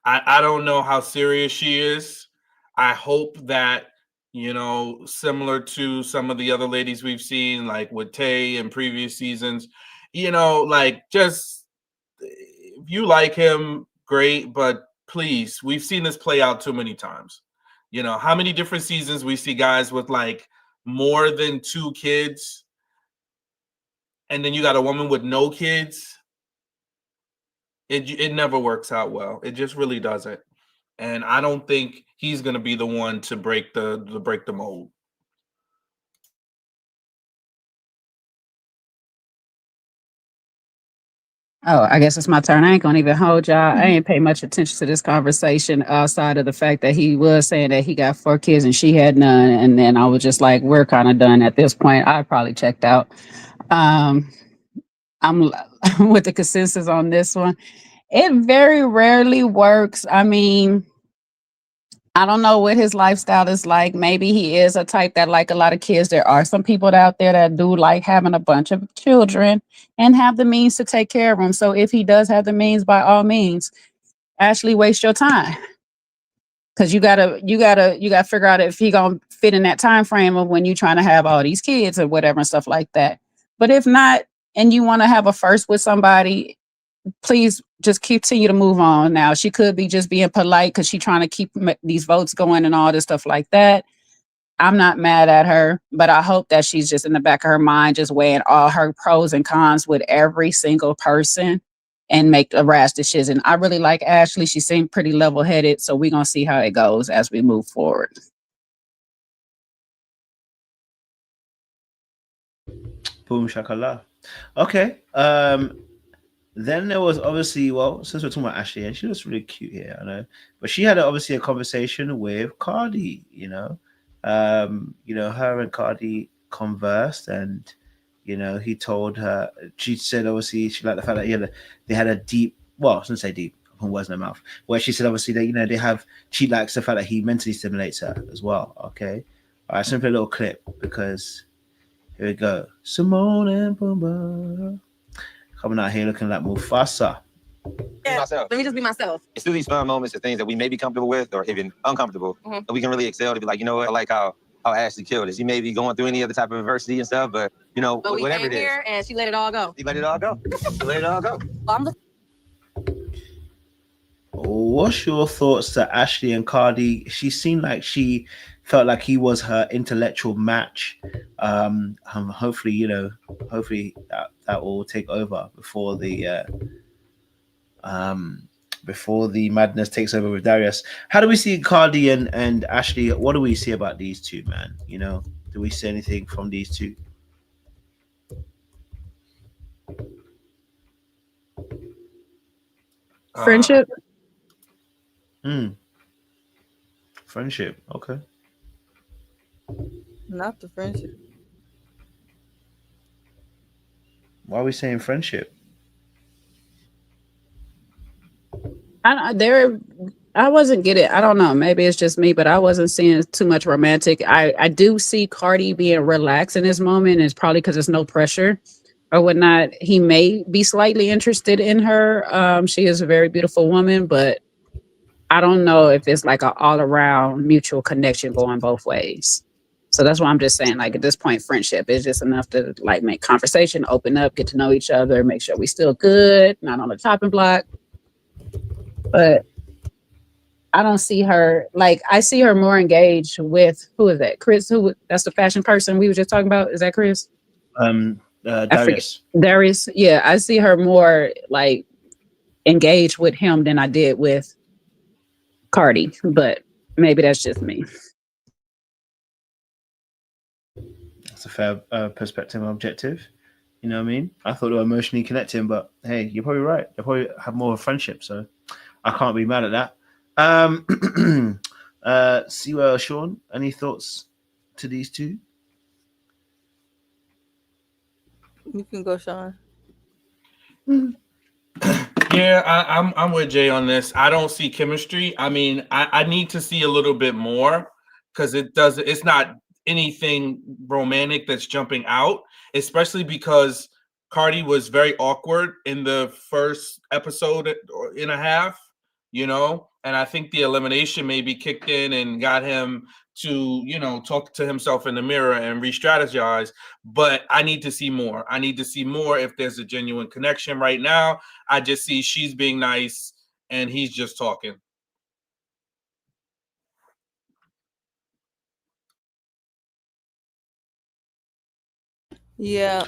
I don't know how serious she is. I hope that, you know, similar to some of the other ladies we've seen, like with Tay in previous seasons, you know, like just if you like him, great, but please, we've seen this play out too many times. You know, how many different seasons we see guys with like more than 2 kids, and then you got a woman with no kids. It never works out well. It just really doesn't. And I don't think he's going to be the one to break the mold. Oh, I guess it's my turn. I ain't gonna even hold y'all. I ain't pay much attention to this conversation outside of the fact that he was saying that he got 4 kids and she had none. And then I was just like, we're kind of done at this point. I probably checked out. I'm with the consensus on this one. It very rarely works. I mean, I don't know what his lifestyle is like. Maybe he is a type that like a lot of kids. There are some people out there that do like having a bunch of children and have the means to take care of them. So if he does have the means, by all means, Ashley, waste your time. Cause you gotta figure out if he gonna fit in that time frame of when you're trying to have all these kids or whatever and stuff like that. But if not, and you want to have a first with somebody, please just continue to move on. Now, she could be just being polite because she's trying to keep these votes going and all this stuff like that. I'm not mad at her, but I hope that she's just in the back of her mind, just weighing all her pros and cons with every single person and make a rash decision. I really like Ashley. She seemed pretty level-headed, so we're going to see how it goes as we move forward. Boom shakala. Okay. Then there was obviously, well, since we're talking about Ashley, and she was really cute here, I know, but she had obviously a conversation with Cardi, you know, her and Cardi conversed, and he told her, she said obviously she liked the fact that they had a deep, well, I shouldn't say deep, put words in her mouth, where she said obviously that she likes the fact that he mentally stimulates her as well. Okay, all right, simply a little clip because here we go. Simone and Pumbaa coming out here looking like Mufasa. Yeah, let me just be myself. It's through these fun moments, the things that we may be comfortable with or even uncomfortable, that we can really excel to be like, you know what, I like how Ashley killed us. He may be going through any other type of adversity and stuff, but but we whatever came it is. here and she let it all go. She let it all go. She let it all go. What's your thoughts to Ashley and Cardi? She seemed like she felt like he was her intellectual match. Hopefully, that will take over before the madness takes over with Darius. How do we see Cardi and Ashley? What do we see about these two, man? Do we see anything from these two? Friendship? Friendship, okay. Not the friendship. Why are we saying friendship? I wasn't getting, I don't know, maybe it's just me, but I wasn't seeing too much romantic. I do see Cardi being relaxed in this moment. It's probably because there's no pressure or whatnot. He may be slightly interested in her. She is a very beautiful woman, but I don't know if it's like an all around mutual connection going both ways. So that's why I'm just saying, like, at this point, friendship is just enough to like make conversation, open up, get to know each other, make sure we still good, not on the chopping block. But I don't see her, like, I see her more engaged with, who is that? Chris, that's the fashion person we were just talking about. Is that Chris? Darius. Darius. Yeah, I see her more like engaged with him than I did with Cardi, but maybe that's just me. That's a fair perspective and objective. You know what I mean? I thought they were emotionally connecting, but hey, you're probably right. They probably have more of a friendship, so I can't be mad at that. Sean, any thoughts to these two? You can go, Sean. Yeah, I'm with Jay on this. I don't see chemistry. I mean, I need to see a little bit more because it's not anything romantic that's jumping out, especially because Cardi was very awkward in the first episode and a half, you know, and I think the elimination maybe kicked in and got him to, you know, talk to himself in the mirror and re-strategize. But I need to see more. I need to see more if there's a genuine connection. Right now, I just see she's being nice and he's just talking. Yeah,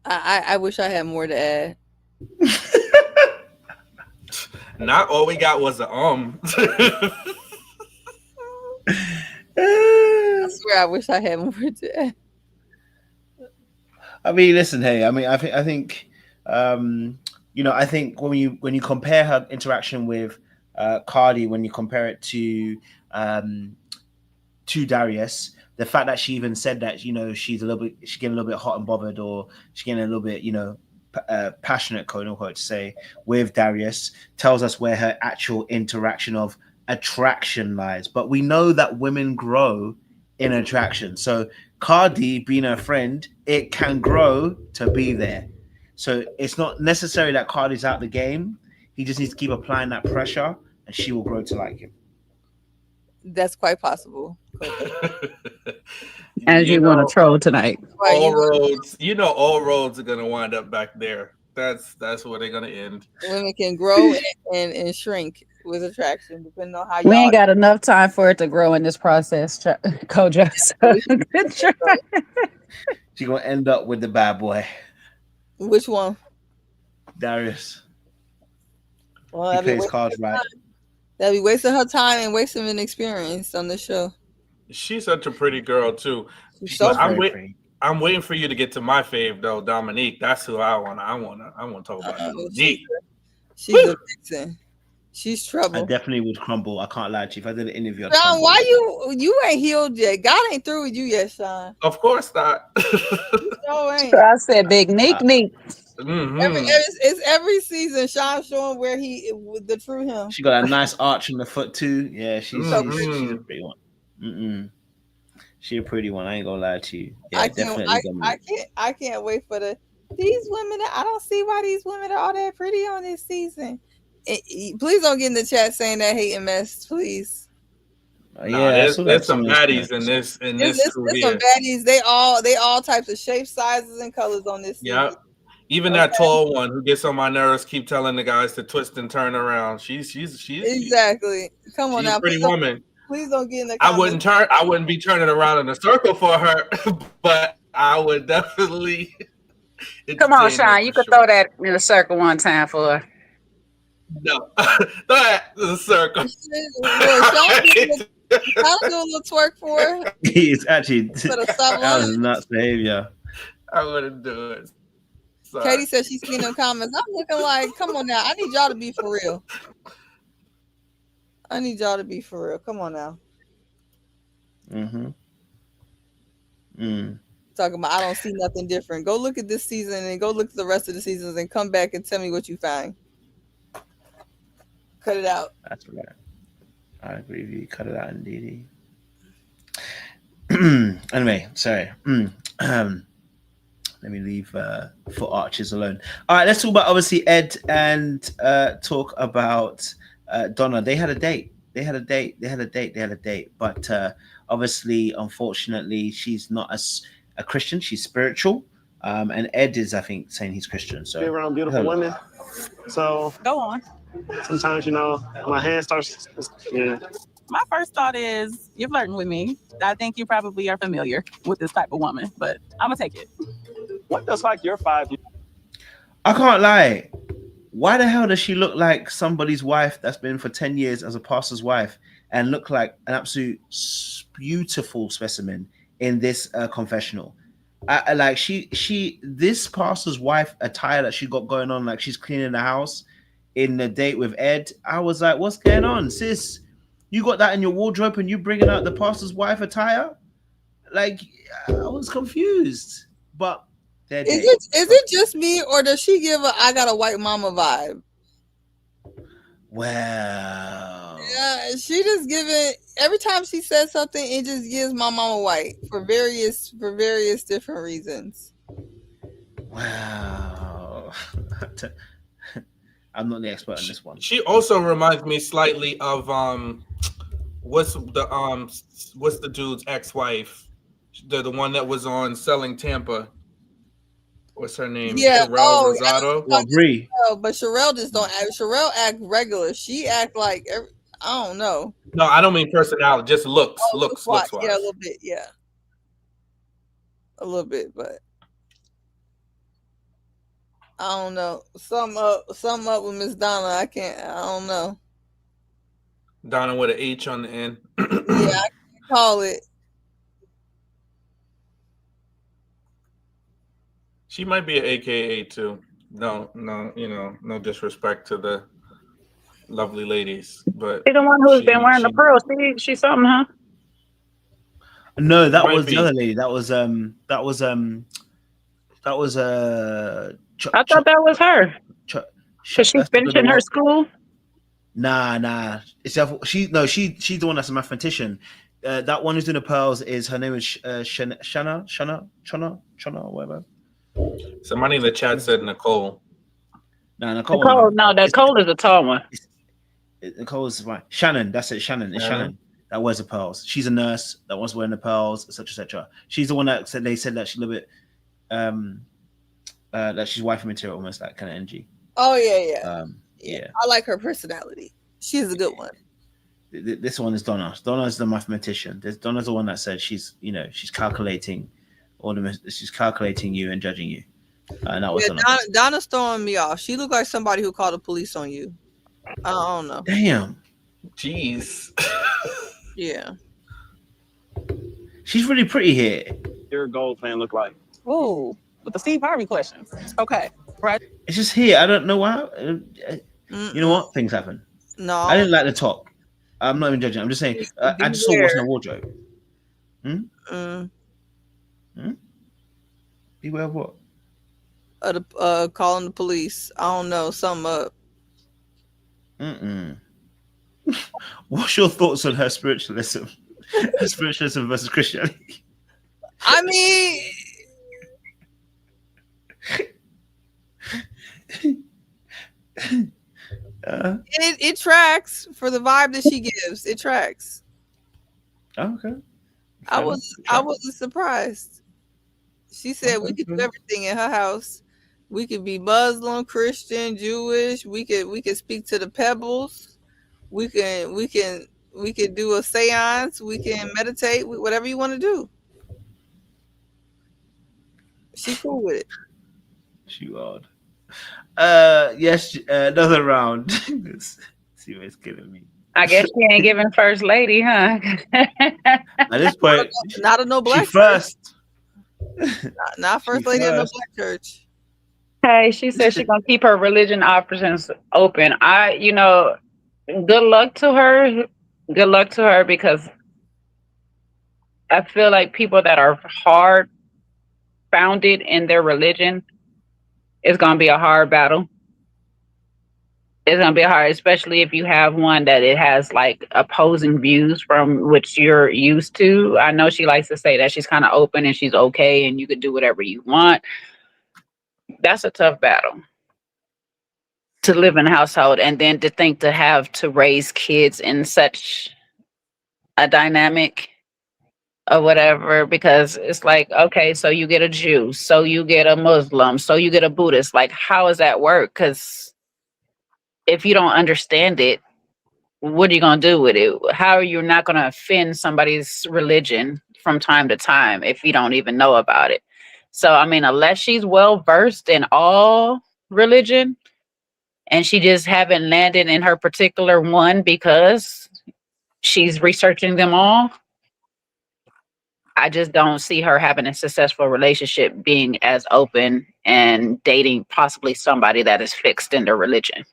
I wish I had more to add. Not all we got was a I swear, I wish I had more to add. I mean, listen, hey, I mean, I think, you know, I think when you compare her interaction with Cardi, when you compare it to Darius, the fact that she even said that, you know, she's getting a little bit hot and bothered, or she's getting a little bit, you know, passionate, quote unquote, to say, with Darius, tells us where her actual interaction of attraction lies. But we know that women grow in attraction. So Cardi being her friend, it can grow to be there. So it's not necessary that Cardi's out the game. He just needs to keep applying that pressure, and she will grow to like him. That's quite possible. As you want to troll tonight. All roads, you know, all roads are gonna wind up back there. That's where they're gonna end. Women can grow and shrink with attraction, depending on how We ain't got enough time for it to grow in this process, Kojo. So good try. She's gonna end up with the bad boy. Which one? Darius. Well, he plays cards right. That'd be wasting her time and wasting an experience on the show. She's such a pretty girl too. I'm waiting for you to get to my fave though, Dominique. That's who I want to talk about. Dominique. She's a vixen. She's trouble. I definitely would crumble. I can't lie to you. If I did an interview, I'd Sean, crumble. why you ain't healed yet? God ain't through with you yet, Sean. Of course not. No, ain't. I said big Neek. It's every season. Sean showing where the true him. She got a nice arch in the foot too. Yeah, she's a pretty one. She a pretty one. I ain't gonna lie to you. Yeah, I can't wait for these women. I don't see why these women are all that pretty on this season. Please don't get in the chat saying that hating mess, please. There's some baddies in this. There's some baddies. They all types of shapes, sizes, and colors on this season. Yeah. Even that tall one who gets on my nerves, keep telling the guys to twist and turn around. She's exactly. Come on now, pretty woman. Please don't get in the comments. I wouldn't be turning around in a circle for her, but I would definitely. Come on, Sean. You could throw that in a circle one time for her. No, throw that in a circle. I'll do a little twerk for her. He's actually that was nuts behavior. I wouldn't do it. Sorry. Katie said she's seen them comments. I'm looking like, come on now. I need y'all to be for real. Come on now. Talking about I don't see nothing different. Go look at this season and go look at the rest of the seasons and come back and tell me what you find. Cut it out. That's right. I agree with you. Cut it out indeed. Anyway, sorry. Let me leave Foot Archers alone. All right, let's talk about obviously Ed and talk about Donna. They had a date. But obviously, unfortunately, she's not a Christian. She's spiritual. And Ed is, I think, saying he's Christian. So be around beautiful women. So go on. Sometimes, my hand starts. Yeah. My first thought is you're flirting with me. I think you probably are familiar with this type of woman, but I'm gonna take it. What does like your 5 years? I can't lie. Why the hell does she look like somebody's wife that's been for 10 years as a pastor's wife and look like an absolute beautiful specimen in this confessional? Like this pastor's wife attire that she got going on, like she's cleaning the house in the date with Ed. I was like, what's going on, sis? You got that in your wardrobe and you bringing out the pastor's wife attire? Like, I was confused. But is it just me, or does she give a I got a white mama vibe? Wow. Yeah, she just giving every time she says something, it just gives my mama white for various different reasons. Wow. I'm not the expert on this one. She also reminds me slightly of what's the dude's ex-wife? The one that was on Selling Tampa. What's her name? Yeah, Sherelle Rosado. Well, Bree. But Sherelle just don't act. Sherelle act regular. She act like I don't know. No, I don't mean personality, just looks. Looks wise. Yeah, a little bit. Yeah, a little bit, but I don't know. Something up with Miss Donna. I don't know. Donna with an H on the end. Yeah, I can't call it. She might be an AKA too. No, no disrespect to the lovely ladies, but She's the one who's been wearing the pearls. She's something, huh? No, that Might was be. the other lady. That was I thought that was her. Cause she's finishing her school. Nah. She's the one that's a mathematician. That one who's doing the pearls is her name is Shana, whatever. Somebody in the chat said Nicole. No, Nicole. Nicole is a tall one. Nicole is right. Shannon, that's it. Shannon. It's Shannon that wears the pearls. She's a nurse that was wearing the pearls, etc., etc. She's the one that said that she's a little bit that she's wifey material, almost that kind of energy. Oh yeah. Yeah. I like her personality. She's a good one. This one is Donna. Donna's the mathematician. Donna's the one that said she's calculating she's calculating you and judging you. And that was Donna's throwing me off. She looked like somebody who called the police on you. I don't know. Damn. Jeez. Yeah. She's really pretty here. Your gold plan look like? Ooh, with the Steve Harvey questions. Okay, right. It's just here. I don't know why. You know what? Things happen. No. I didn't like the top. I'm not even judging. I'm just saying. I just saw what's in the wardrobe. Beware of what? Calling the police. I don't know. Something up. What's your thoughts on her spiritualism? Her spiritualism versus Christianity? I mean, it tracks for the vibe that she gives. It tracks. Okay. I wasn't surprised. She said we could do everything in her house. We could be Muslim, Christian, Jewish. We could speak to the pebbles. We can do a seance. We can meditate. Whatever you want to do. She cool with it. She odd. Yes, another round. See what's killing me. I guess she ain't giving first lady, huh? At this point, not a no black she first. Not first lady of no black church. Hey, she said she's gonna keep her religion options open. Good luck to her. Good luck to her, because I feel like people that are hard founded in their religion, it's gonna be a hard battle. It's gonna be hard, especially if you have one that it has like opposing views from which you're used to. I know she likes to say that she's kind of open and she's okay and you can do whatever you want. That's a tough battle to live in a household, and then to think to have to raise kids in such a dynamic or whatever, because it's like, okay, so you get a Jew, so you get a Muslim, so you get a Buddhist. Like, how does that work? Because if you don't understand it, what are you going to do with it? How are you not going to offend somebody's religion from time to time if you don't even know about it? So, I mean, unless she's well versed in all religion and she just haven't landed in her particular one because she's researching them all. I just don't see her having a successful relationship being as open and dating possibly somebody that is fixed in their religion.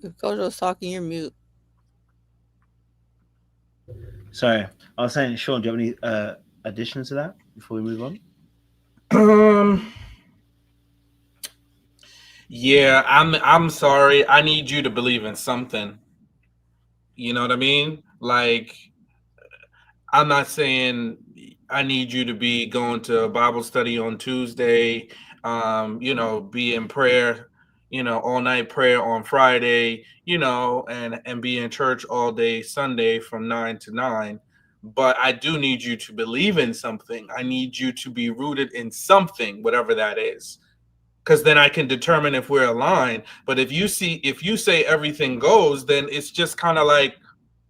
If Kojo's talking, you're mute. Sorry, I was saying, Sean, do you have any additions to that before we move on? Yeah, I'm sorry. I need you to believe in something. You know what I mean? Like, I'm not saying I need you to be going to a Bible study on Tuesday, be in prayer, all night prayer on Friday, and be in church all day Sunday from 9 to 9. But I do need you to believe in something. I need you to be rooted in something, whatever that is. Because then I can determine if we're aligned. But if you say everything goes, then it's just kind of like,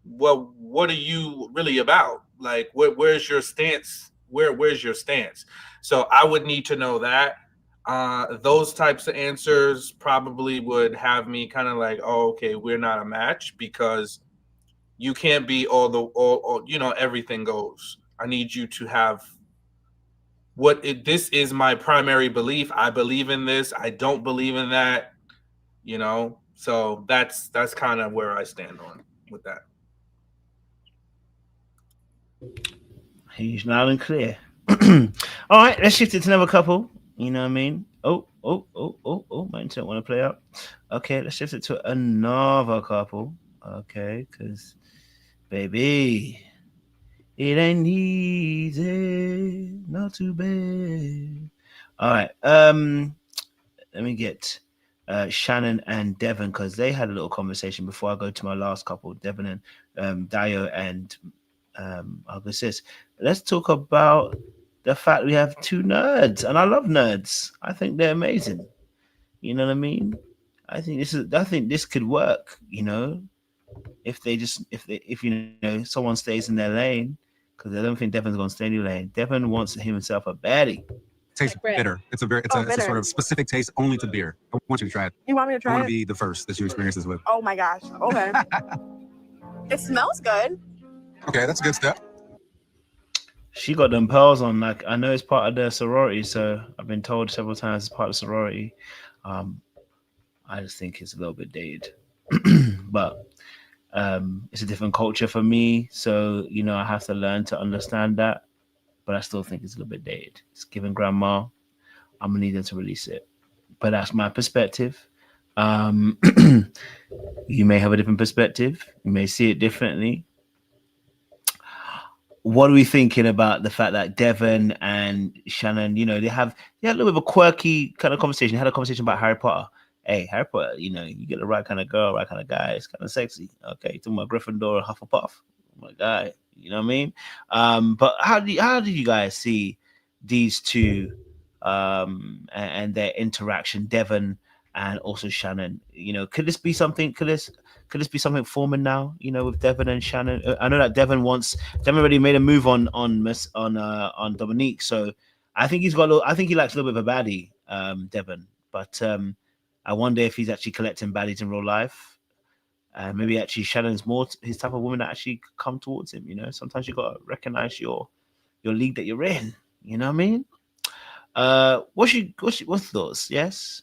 well, what are you really about? Like, where's your stance? Where's your stance? So I would need to know that. Those types of answers probably would have me kind of like, oh, okay, we're not a match, because you can't be all everything goes. I need you to have this is my primary belief. I believe in this. I don't believe in that. So that's kind of where I stand on with that. He's loud and clear. All right, let's shift it to another couple. You know what I mean? Oh, my internet want to play up. Okay, let's shift it to another couple. Okay, because baby, it ain't easy, not too bad. All right, let me get Shannon and Devon, because they had a little conversation before I go to my last couple, Devon and Dio and Augustus. Let's talk about the fact we have two nerds, and I love nerds. I think they're amazing. You know what I mean? I think this could work. If someone stays in their lane, because I don't think Devon's gonna stay in your lane. Devon wants himself a baddie. Tastes bitter. It's a sort of specific taste only to beer. I want you to try it. You want me to try I want it? to be the first that you experience this with. Oh my gosh. Okay. It smells good. Okay, that's a good step. She got them pearls on. Like, I know it's part of the sorority, so I've been told several times it's part of the sorority. I just think it's a little bit dated, but it's a different culture for me, so I have to learn to understand that. But I still think it's a little bit dated. It's giving grandma. I'm gonna need them to release it, but that's my perspective. You may have a different perspective. You may see it differently. What are we thinking about the fact that Devon and Shannon, they had a little bit of a quirky kind of conversation. They had a conversation about Harry Potter. Hey, Harry Potter, you get the right kind of girl, right kind of guy. It's kind of sexy. Okay, talking about Gryffindor and Hufflepuff. Oh my guy, you know what I mean? But how did you guys see these two and their interaction, Devon and also Shannon? Could this be something? Could this be something forming now? With Devon and Shannon. I know that Devon already made a move on Dominique, so I think he likes a little bit of a baddie, Devon. But I wonder if he's actually collecting baddies in real life. Maybe actually Shannon's more his type of woman that actually come towards him. Sometimes you gotta recognize your league that you're in. You know what I mean? What's thoughts? Yes.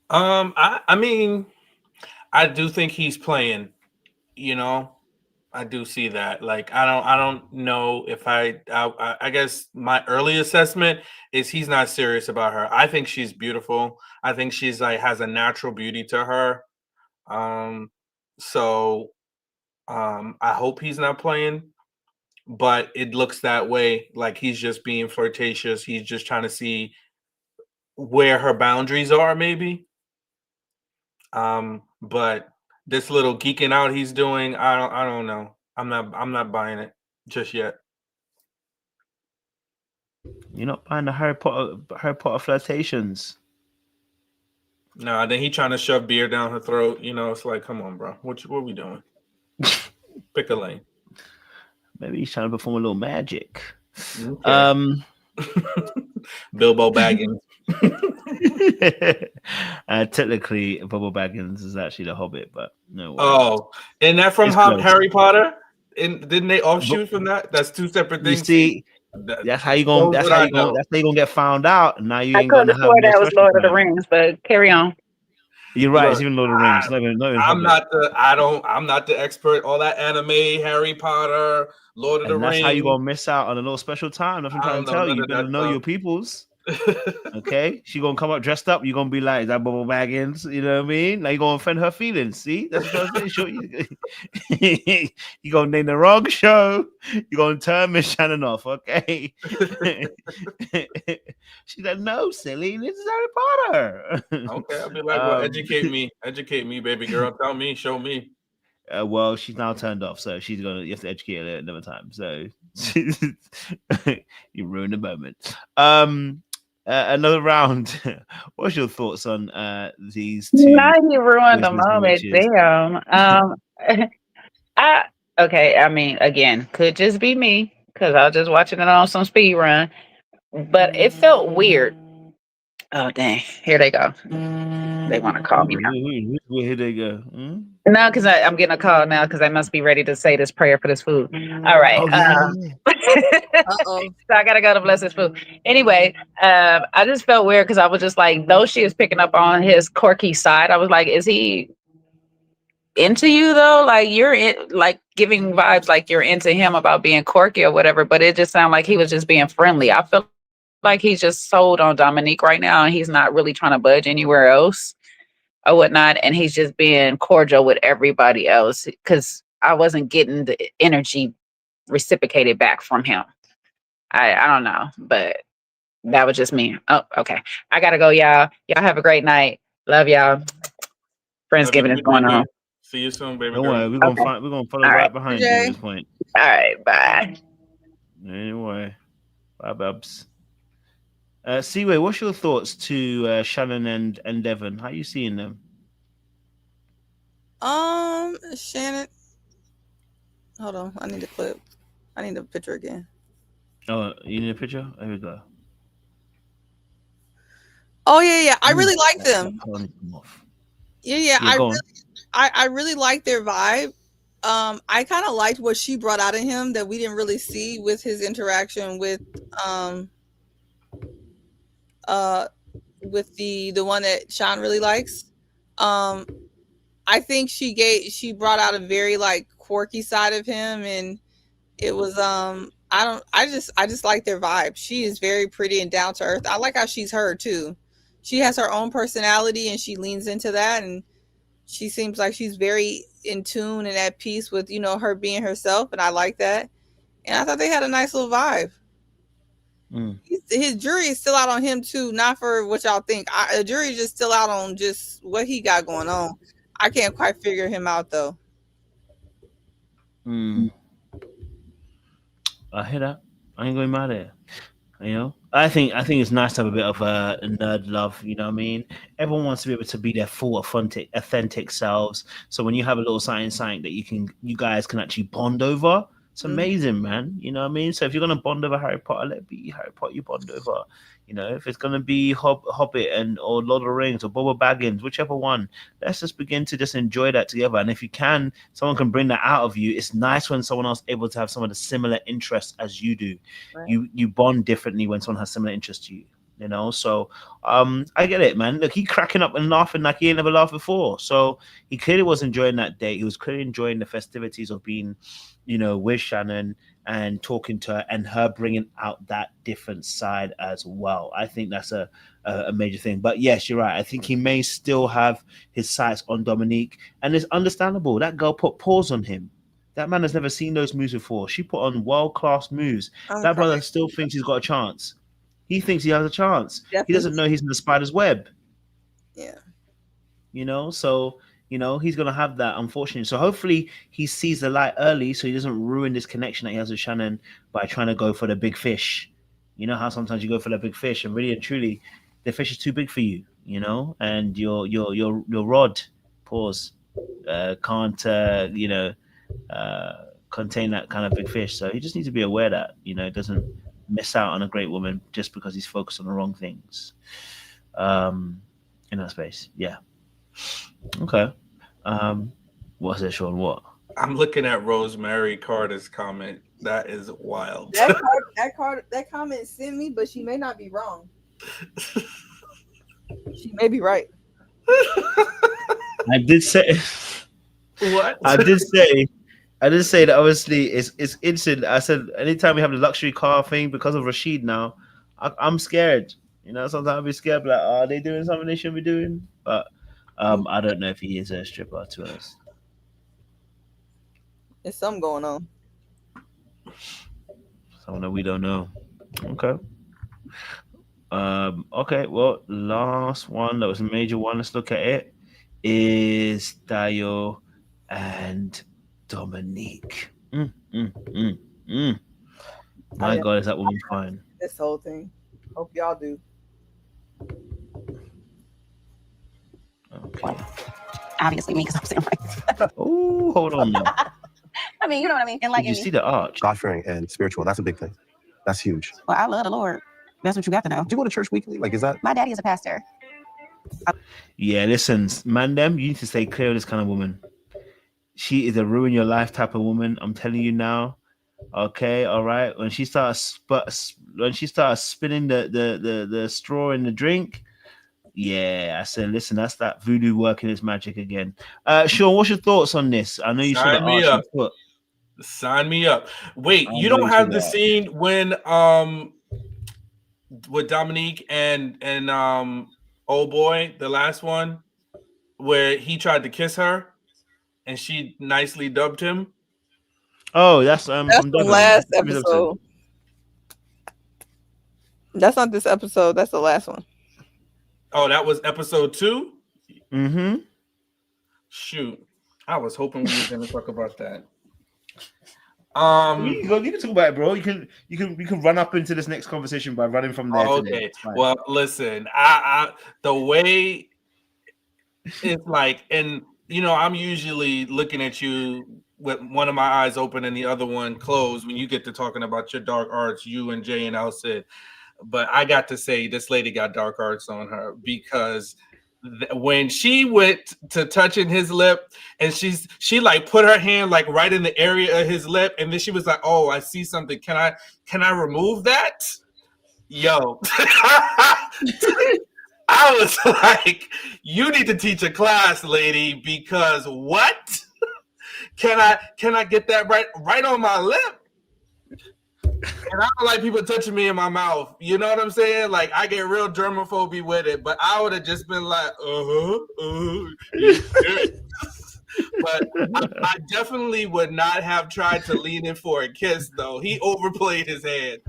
I mean, I do think he's playing. I do see that. Like, I don't know if I guess my early assessment is he's not serious about her. I think she's beautiful. I think she's like has a natural beauty to her. So I hope he's not playing, but it looks that way. Like he's just being flirtatious. He's just trying to see where her boundaries are, maybe. But this little geeking out he's doing, I don't know. I'm not buying it just yet. You're not buying the Harry Potter flirtations. Nah, then he trying to shove beer down her throat. You know, it's like, come on, bro. What are we doing? Pick a lane. Maybe he's trying to perform a little magic. Okay. Bilbo Baggins. Technically, Bilbo Baggins is actually the Hobbit, but no way. Oh, and that from Harry Potter? And didn't they offshoot from that? That's two separate things. You see, that's how you gonna get found out. And now you ain't could gonna have have swore no that was special Lord of the time. Rings, but carry on. You're right. Look, It's even Lord of the Rings. I'm not the expert. All that anime, Harry Potter, Lord of the And that's Rings. how you gonna miss out on a little special time. That's what I'm trying to tell you. You better know your peoples. Okay, she gonna come up dressed up. You're gonna be like, "Is that Bubble Baggins?" You know what I mean? Like, you're gonna offend her feelings. See, that's what I'm saying. You gonna name the wrong show. You're gonna turn Miss Shannon off. Okay. She's like, "No, silly. This is Harry Potter." Okay, I'll be like, "Well, educate me, baby girl. Tell me, show me." Well, she's now turned off, so you have to educate her another time. So you ruined the moment. Another round. What's your thoughts on these two? Now you ruined the moment. Damn. Okay. I mean, again, could just be me because I was just watching it on some speed run, but it felt weird. Oh dang! Here they go. They want to call me now. Here they go. No, because I'm getting a call now because I must be ready to say this prayer for this food. All right. So I gotta go to bless this food. Anyway, I just felt weird because I was just like, though she is picking up on his quirky side, I was like, is he into you though? Like like giving vibes like you're into him about being quirky or whatever, but it just sounded like he was just being friendly. I feel like he's just sold on Dominique right now and he's not really trying to budge anywhere else or whatnot, and he's just being cordial with everybody else because I wasn't getting the energy reciprocated back from him. I don't know, but that was just me. Oh, okay. I gotta go, y'all. Y'all have a great night. Love y'all. Friendsgiving is going on. See you soon, baby. Don't worry, we're gonna follow right behind you at this point. All right, bye. Anyway, bye, Babs. Seaway, what's your thoughts to Shannon and Devon? How are you seeing them? Shannon. Hold on, I need a clip. I need a picture again. Oh, you need a picture? There we go. Oh yeah. I really like them. Yeah. I really like their vibe. I kind of liked what she brought out in him that we didn't really see with his interaction with the one that Sean really likes. I think she brought out a very like quirky side of him, and it was I just like their vibe. She is very pretty and down to earth. I like how she's her too. She has her own personality and she leans into that, and she seems like she's very in tune and at peace with, you know, her being herself, and I like that. And I thought they had a nice little vibe. His jury is still out on him too, not for what y'all think. The jury is just still out on just what he got going on. I can't quite figure him out though. I hear that. I ain't going mad at it. You know, I think it's nice to have a bit of a nerd love. You know what I mean? Everyone wants to be able to be their full, authentic selves. So when you have a little something that you guys can actually bond over, it's amazing, man. You know what I mean? So if you're gonna bond over Harry Potter, let it be Harry Potter you bond over. You know, if it's gonna be Hobbit or Lord of the Rings or Boba Baggins, whichever one, let's just begin to just enjoy that together. And if you can, someone can bring that out of you. It's nice when someone else is able to have some of the similar interests as you do. Right. You bond differently when someone has similar interests to you. You know, so I get it, man. Look, he cracking up and laughing like he ain't never laughed before. So he clearly was enjoying that day. He was clearly enjoying the festivities of being, you know, with Shannon and talking to her and her bringing out that different side as well. I think that's a major thing. But yes, you're right. I think he may still have his sights on Dominique, and it's understandable. That girl put paws on him. That man has never seen those moves before. She put on world-class moves. That brother still thinks he's got a chance. He thinks he has a chance. Definitely. He doesn't know he's in the spider's web. Yeah. You know, so, you know, he's going to have that, unfortunately. So hopefully he sees the light early so he doesn't ruin this connection that he has with Shannon by trying to go for the big fish. You know how sometimes you go for the big fish and really and truly the fish is too big for you. you know, and your rod, pause, can't contain that kind of big fish. So he just needs to be aware that, you know, doesn't miss out on a great woman just because he's focused on the wrong things. In that space, yeah. Okay. What's it, Sean? What? I'm looking at Rosemary Carter's comment. That is wild. That comment sent me, but she may not be wrong. She may be right. I did say what? I did say that obviously it's instant. I said anytime we have the luxury car thing because of Rashid now, I'm scared. You know, sometimes I'll be scared, like, are they doing something they shouldn't be doing? But I don't know if he is a stripper, to be honest. There's something going on. Someone that we don't know. Okay. Okay, well, last one that was a major one. Let's look at it. Is Dayo and Dominique. My God, is that woman fine? This whole thing. Hope y'all do. Okay. Obviously, me, because I'm saying right. Oh, hold on now. I mean, you know what I mean? And like, Did you see the arch? God-fearing and spiritual. That's a big thing. That's huge. Well, I love the Lord. That's what you got to know. Do you go to church weekly? Like, is that? My daddy is a pastor. Yeah, listen, man, you need to stay clear of this kind of woman. She is a ruin your life type of woman. I'm telling you now. Okay, all right. When she starts spinning the straw in the drink, yeah, I said, listen, that's that voodoo working its magic again. Sean, what's your thoughts on this? I know you saw the arch foot. Sign me up. Wait, you don't have the scene when with Dominique and old boy, the last one, where he tried to kiss her and she nicely dubbed him. Oh, that's the last episode. That's not this episode. That's the last one. Oh, that was episode 2? Mm-hmm. Shoot. I was hoping we were going to talk about that. You can talk about it, bro. You can run up into this next conversation by running from there. Okay. Well, listen, I the way it's like, and you know, I'm usually looking at you with one of my eyes open and the other one closed when you get to talking about your dark arts, you and Jay and Al said. But I got to say, this lady got dark arts on her because when she went to touching his lip and she like put her hand like right in the area of his lip, and then she was like, oh, I see something. Can I remove that? Yo. I was like, you need to teach a class, lady, because what? Can I get that right on my lip? And I don't like people touching me in my mouth. You know what I'm saying? Like, I get real germophobia with it, but I would have just been like, But I definitely would not have tried to lean in for a kiss, though. He overplayed his hand.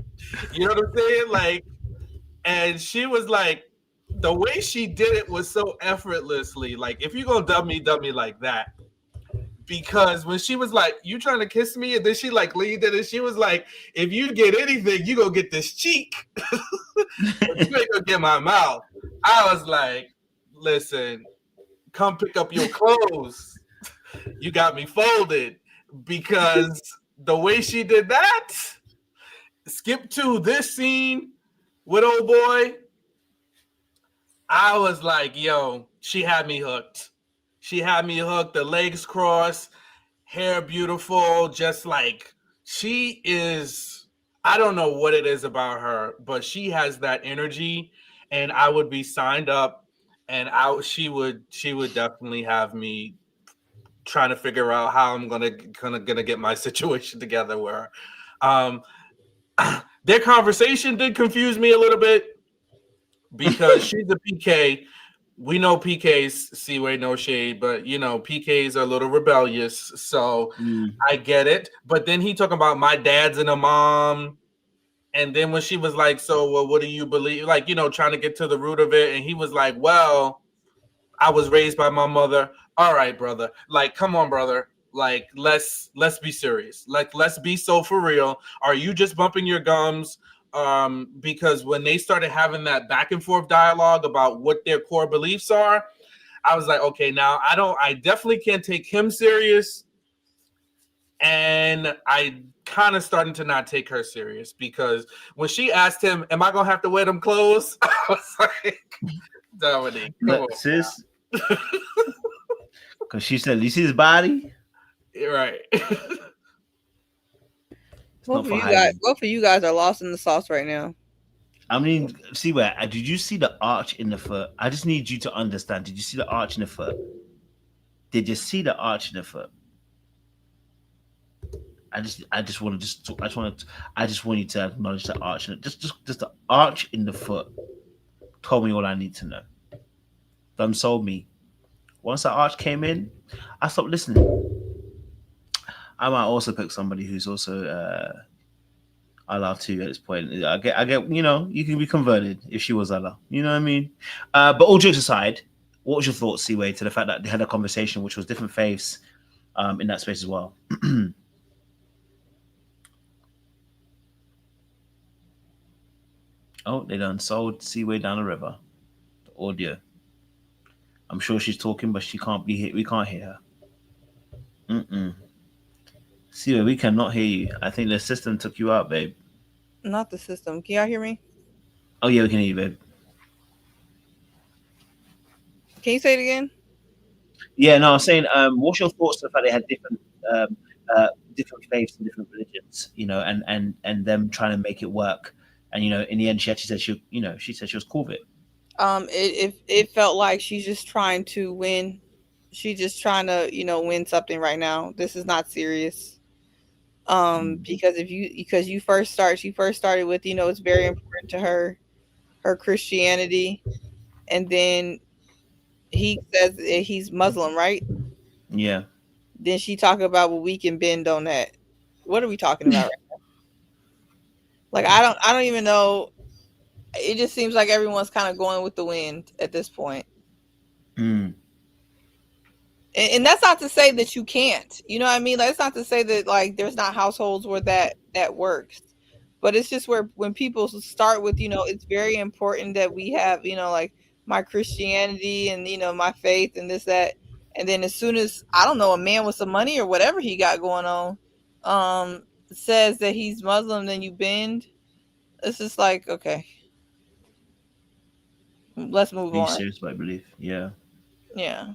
You know what I'm saying? Like, and she was like, the way she did it was so effortlessly. Like, if you're going to dub me like that. Because when she was like, you trying to kiss me? And then she like leaned in and she was like, if you get anything, you gonna get this cheek. You ain't gonna get my mouth. I was like, listen, come pick up your clothes. You got me folded. Because the way she did that, skip to this scene with old boy, I was like, yo, she had me hooked. She had me hooked, the legs crossed, hair beautiful, just like she is. I don't know what it is about her, but she has that energy, and I would be signed up, and she would definitely have me trying to figure out how I'm gonna get my situation together with her. Their conversation did confuse me a little bit because she's a PK. We know PKs, Seaway, no shade, but you know, PKs are a little rebellious, so I get it. But then he talking about my dad's and a mom, and then when she was like, so well, what do you believe? Like, you know, trying to get to the root of it, and he was like, well, I was raised by my mother. All right, brother. Like, come on, brother. Like, let's be serious. Like, let's be so for real. Are you just bumping your gums? because when they started having that back and forth dialogue about what their core beliefs are, I was like, okay, now I definitely can't take him serious. And I kind of starting to not take her serious, because when she asked him, am I going to have to wear them clothes? I was like, Dominique, come on, sis. Because she said, you see his body? Right. Both of you guys are lost in the sauce right now. I mean, see where did you see the arch in the foot? I just need you to understand. Did you see the arch in the foot? Did you see the arch in the foot? I just want you to acknowledge the arch. Just the arch in the foot told me all I need to know. Them sold me. Once that arch came in, I stopped listening. I might also pick somebody who's also Allah too at this point. I get, you know, you can be converted if she was Allah. You know what I mean? But all jokes aside, what was your thoughts, Seaway, to the fact that they had a conversation which was different faiths in that space as well? Oh, they done sold Seaway down the river. The audio. I'm sure she's talking, but she can't be here. We can't hear her. Seaway, we cannot hear you. I think the system took you out, babe. Not the system. Can y'all hear me? Oh yeah, we can hear you, babe. Can you say it again? Yeah, no, I'm saying, what's your thoughts on the fact they had different faiths and different religions, you know, and them trying to make it work, and you know, in the end, she actually said she said she was cool with it. It felt like she's just trying to win. She's just trying to, win something right now. This is not serious. Because she first started with, it's very important to her Christianity, and then he says that he's Muslim, right? Yeah. Then she talked about, well, we can bend on that. What are we talking about right now? Like, I don't even know. It just seems like everyone's kind of going with the wind at this point. And that's not to say that you can't, you know what I mean? Like, it's not to say that like there's not households where that works, but it's just where when people start with, it's very important that we have, like my Christianity and, my faith and this, that. And then as soon as, I don't know, a man with some money or whatever he got going on, says that he's Muslim, then you bend. It's just like, okay, let's move on. Are you serious about belief? Yeah. Yeah.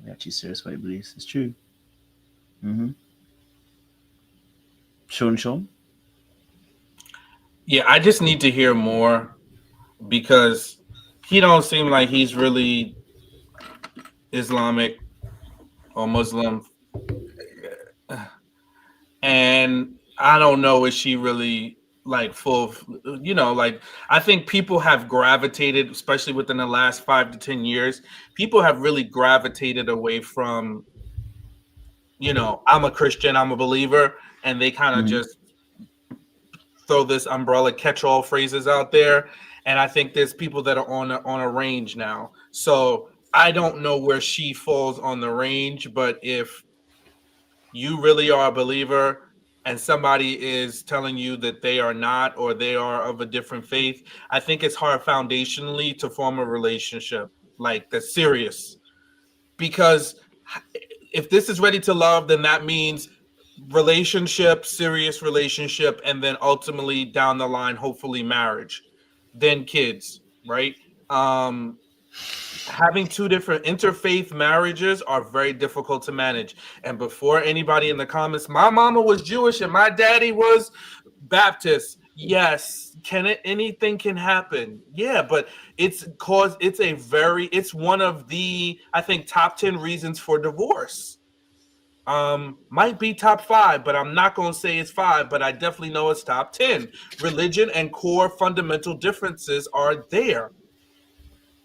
I'm actually serious about beliefs. It's true. Sean? Yeah, I just need to hear more, because he don't seem like he's really Islamic or Muslim. And I don't know, is she really like full of, like, I think people have gravitated, especially within the last 5 to 10 years, people have really gravitated away from, I'm a Christian, I'm a believer, and they kind of just throw this umbrella catch-all phrases out there. And I think there's people that are on a range now. So I don't know where she falls on the range, but if you really are a believer and somebody is telling you that they are not, or they are of a different faith, I think it's hard foundationally to form a relationship like that's serious. Because if this is ready to love, then that means relationship, serious relationship, and then ultimately down the line, hopefully marriage, then kids, right? Having two different interfaith marriages are very difficult to manage. And before anybody in the comments, my mama was Jewish and my daddy was Baptist. Yes, anything can happen. Yeah, but it's one of the, I think, top 10 reasons for divorce. Might be top 5, but I'm not going to say it's 5, but I definitely know it's top 10. Religion and core fundamental differences are there.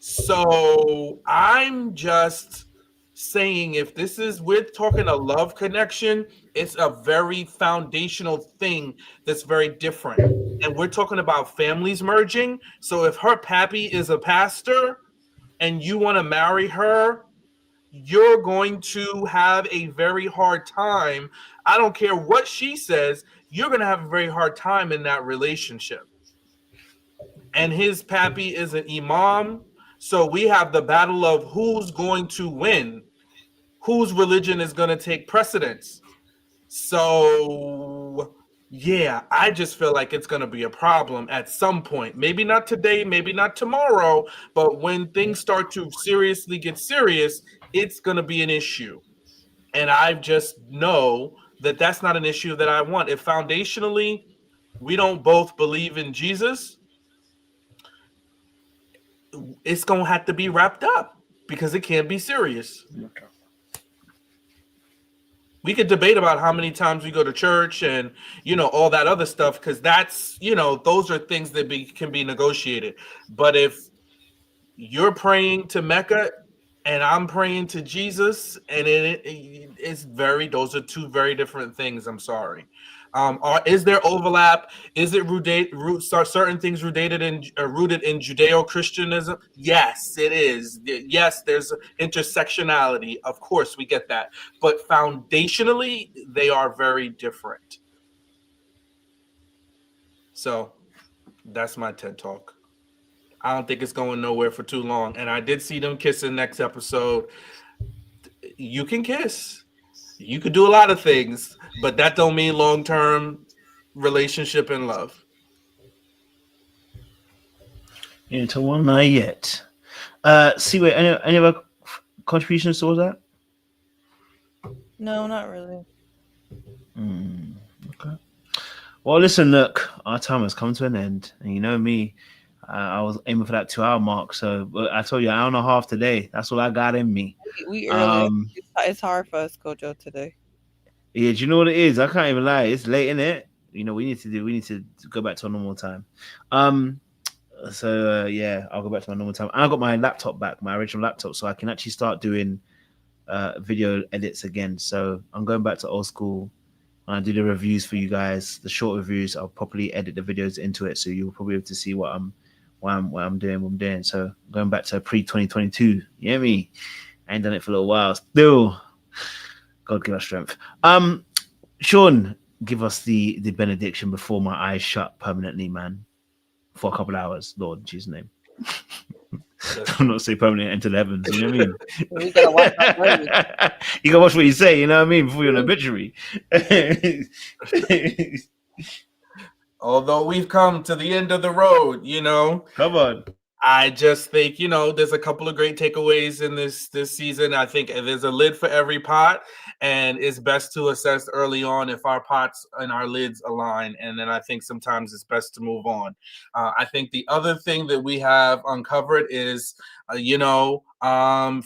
So I'm just saying, if we're talking a love connection, it's a very foundational thing that's very different. And we're talking about families merging. So if her pappy is a pastor and you want to marry her, you're going to have a very hard time. I don't care what she says, you're going to have a very hard time in that relationship. and his pappy is an imam. So we have the battle of who's going to win, whose religion is going to take precedence. So yeah, I just feel like it's going to be a problem at some point. Maybe not today, maybe not tomorrow, but when things start to seriously get serious, it's going to be an issue. And I just know that that's not an issue that I want. If foundationally we don't both believe in Jesus, it's going to have to be wrapped up because it can't be serious. Okay. We could debate about how many times we go to church and, you know, all that other stuff, because that's, you know, those are things that can be negotiated. But if you're praying to Mecca and I'm praying to Jesus, and those are two very different things. I'm sorry. Is there overlap? Is it certain things rooted in Judeo-Christianism? Yes, it is. Yes, there's intersectionality. Of course, we get that. But foundationally, they are very different. So that's my TED Talk. I don't think it's going nowhere for too long. And I did see them kissing next episode. You can kiss. You could do a lot of things, but that don't mean long-term relationship and love. Into one night yet. See, wait, any other contributions towards that? No, not really. Okay. Well, listen, look, our time has come to an end, and you know me, I was aiming for that 2-hour mark. So I told you, 1.5 hours today. That's what I got in me. We early. It's hard for us, Kojo, today. Yeah, do you know what it is? I can't even lie. It's late, isn't it? You know, we need to go back to our normal time. So yeah, I'll go back to my normal time. I got my laptop back, my original laptop, so I can actually start doing video edits again. So I'm going back to old school. When I do the reviews for you guys, the short reviews, I'll probably edit the videos into it, so you'll probably be able to see what I'm doing. So going back to pre-2022, you hear me? I ain't done it for a little while. Still, God give us strength. Sean, give us the benediction before my eyes shut permanently, man, for a couple of hours. Lord, in Jesus' name. I'm not saying permanent into the heavens, you know what I mean? We gotta watch our words. You gotta watch what you say, you know what I mean, before you're an obituary. Although we've come to the end of the road, you know. Come on. I just think, you know, there's a couple of great takeaways in this season. I think there's a lid for every pot, and it's best to assess early on if our pots and our lids align. And then I think sometimes it's best to move on. I think the other thing that we have uncovered is,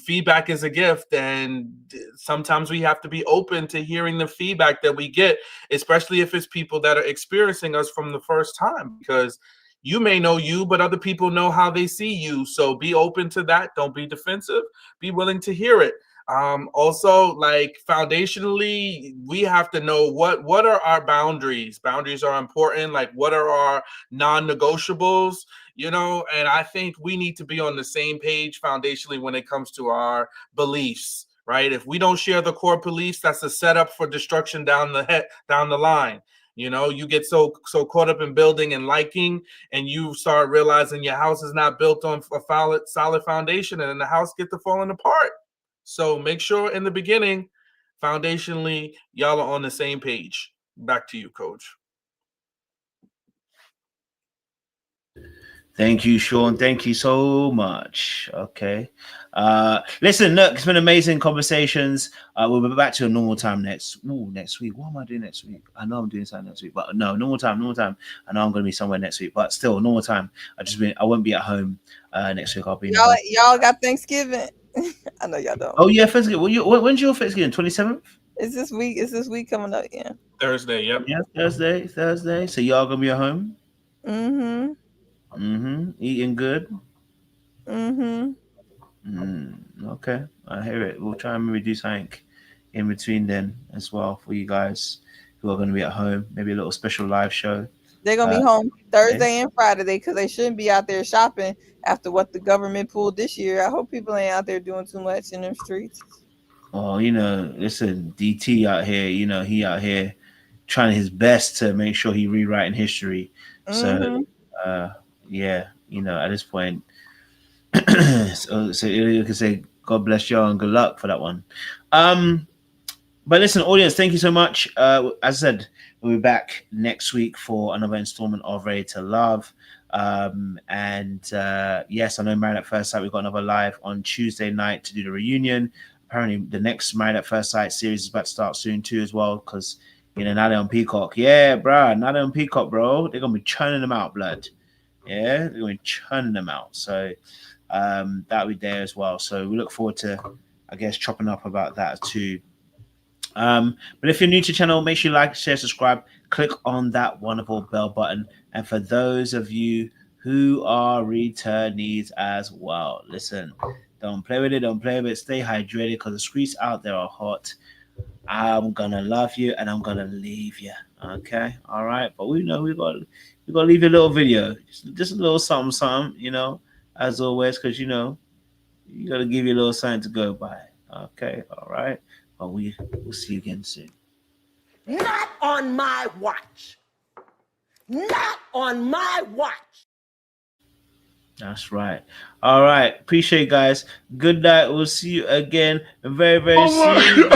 feedback is a gift, and sometimes we have to be open to hearing the feedback that we get, especially if it's people that are experiencing us from the first time, because you may know you, but other people know how they see you. So be open to that. Don't be defensive. Be willing to hear it. Also, like, foundationally, we have to know what are our boundaries. Boundaries are important. Like, what are our non-negotiables? You know, and I think we need to be on the same page foundationally when it comes to our beliefs, right? If we don't share the core beliefs, that's a setup for destruction down the line. You know, you get so caught up in building and liking, and you start realizing your house is not built on a solid foundation, and then the house gets to falling apart. So make sure in the beginning, foundationally, y'all are on the same page. Back to you, Coach. Thank you, Sean. Thank you so much. Okay. Listen, look, it's been amazing conversations. We'll be back to a normal time next week. What am I doing next week? I know I'm doing something next week, but no, normal time. I know I'm going to be somewhere next week, but still normal time. I won't be at home next week. I'll be y'all got Thanksgiving. I know y'all don't. Oh yeah, Thanksgiving. When's your Thanksgiving? 27th? Is this week coming up? Yeah. Thursday. Yep. Yeah, Thursday. So y'all gonna be at home? Eating good. Okay, I hear it. We'll try and maybe do something in between then as well for you guys who are going to be at home. Maybe a little special live show. They're gonna be home Thursday and Friday because they shouldn't be out there shopping after what the government pulled this year. I hope people ain't out there doing too much in them streets. Oh, you know, listen, DT out here. You know, he out here trying his best to make sure he rewriting history. So, yeah, you know, at this point, so you can say God bless you and good luck for that one. But listen, audience, thank you so much. As I said, we'll be back next week for another installment of Ready to Love. Yes, I know Married at First Sight, we've got another live on Tuesday night to do the reunion. Apparently, the next Married at First Sight series is about to start soon too as well, because, you know, now they're on Peacock. Yeah, bro, now they're on Peacock, bro. They're going to be churning them out, blood. Yeah, they're going to be churning them out. So that'll be there as well. So we look forward to, I guess, chopping up about that too. But if you're new to the channel, make sure you like, share, subscribe, click on that wonderful bell button. And for those of you who are returnees as well, listen, don't play with it, stay hydrated, because the streets out there are hot. I'm gonna love you and I'm gonna leave you, okay? All right, but we know we gotta leave you a little video, just a little something, you know, as always, because, you know, you gotta give you a little something to go by, okay? All right. We'll see you again soon. Not on my watch. Not on my watch. That's right. All right. Appreciate it, guys. Good night. We'll see you again very, very soon.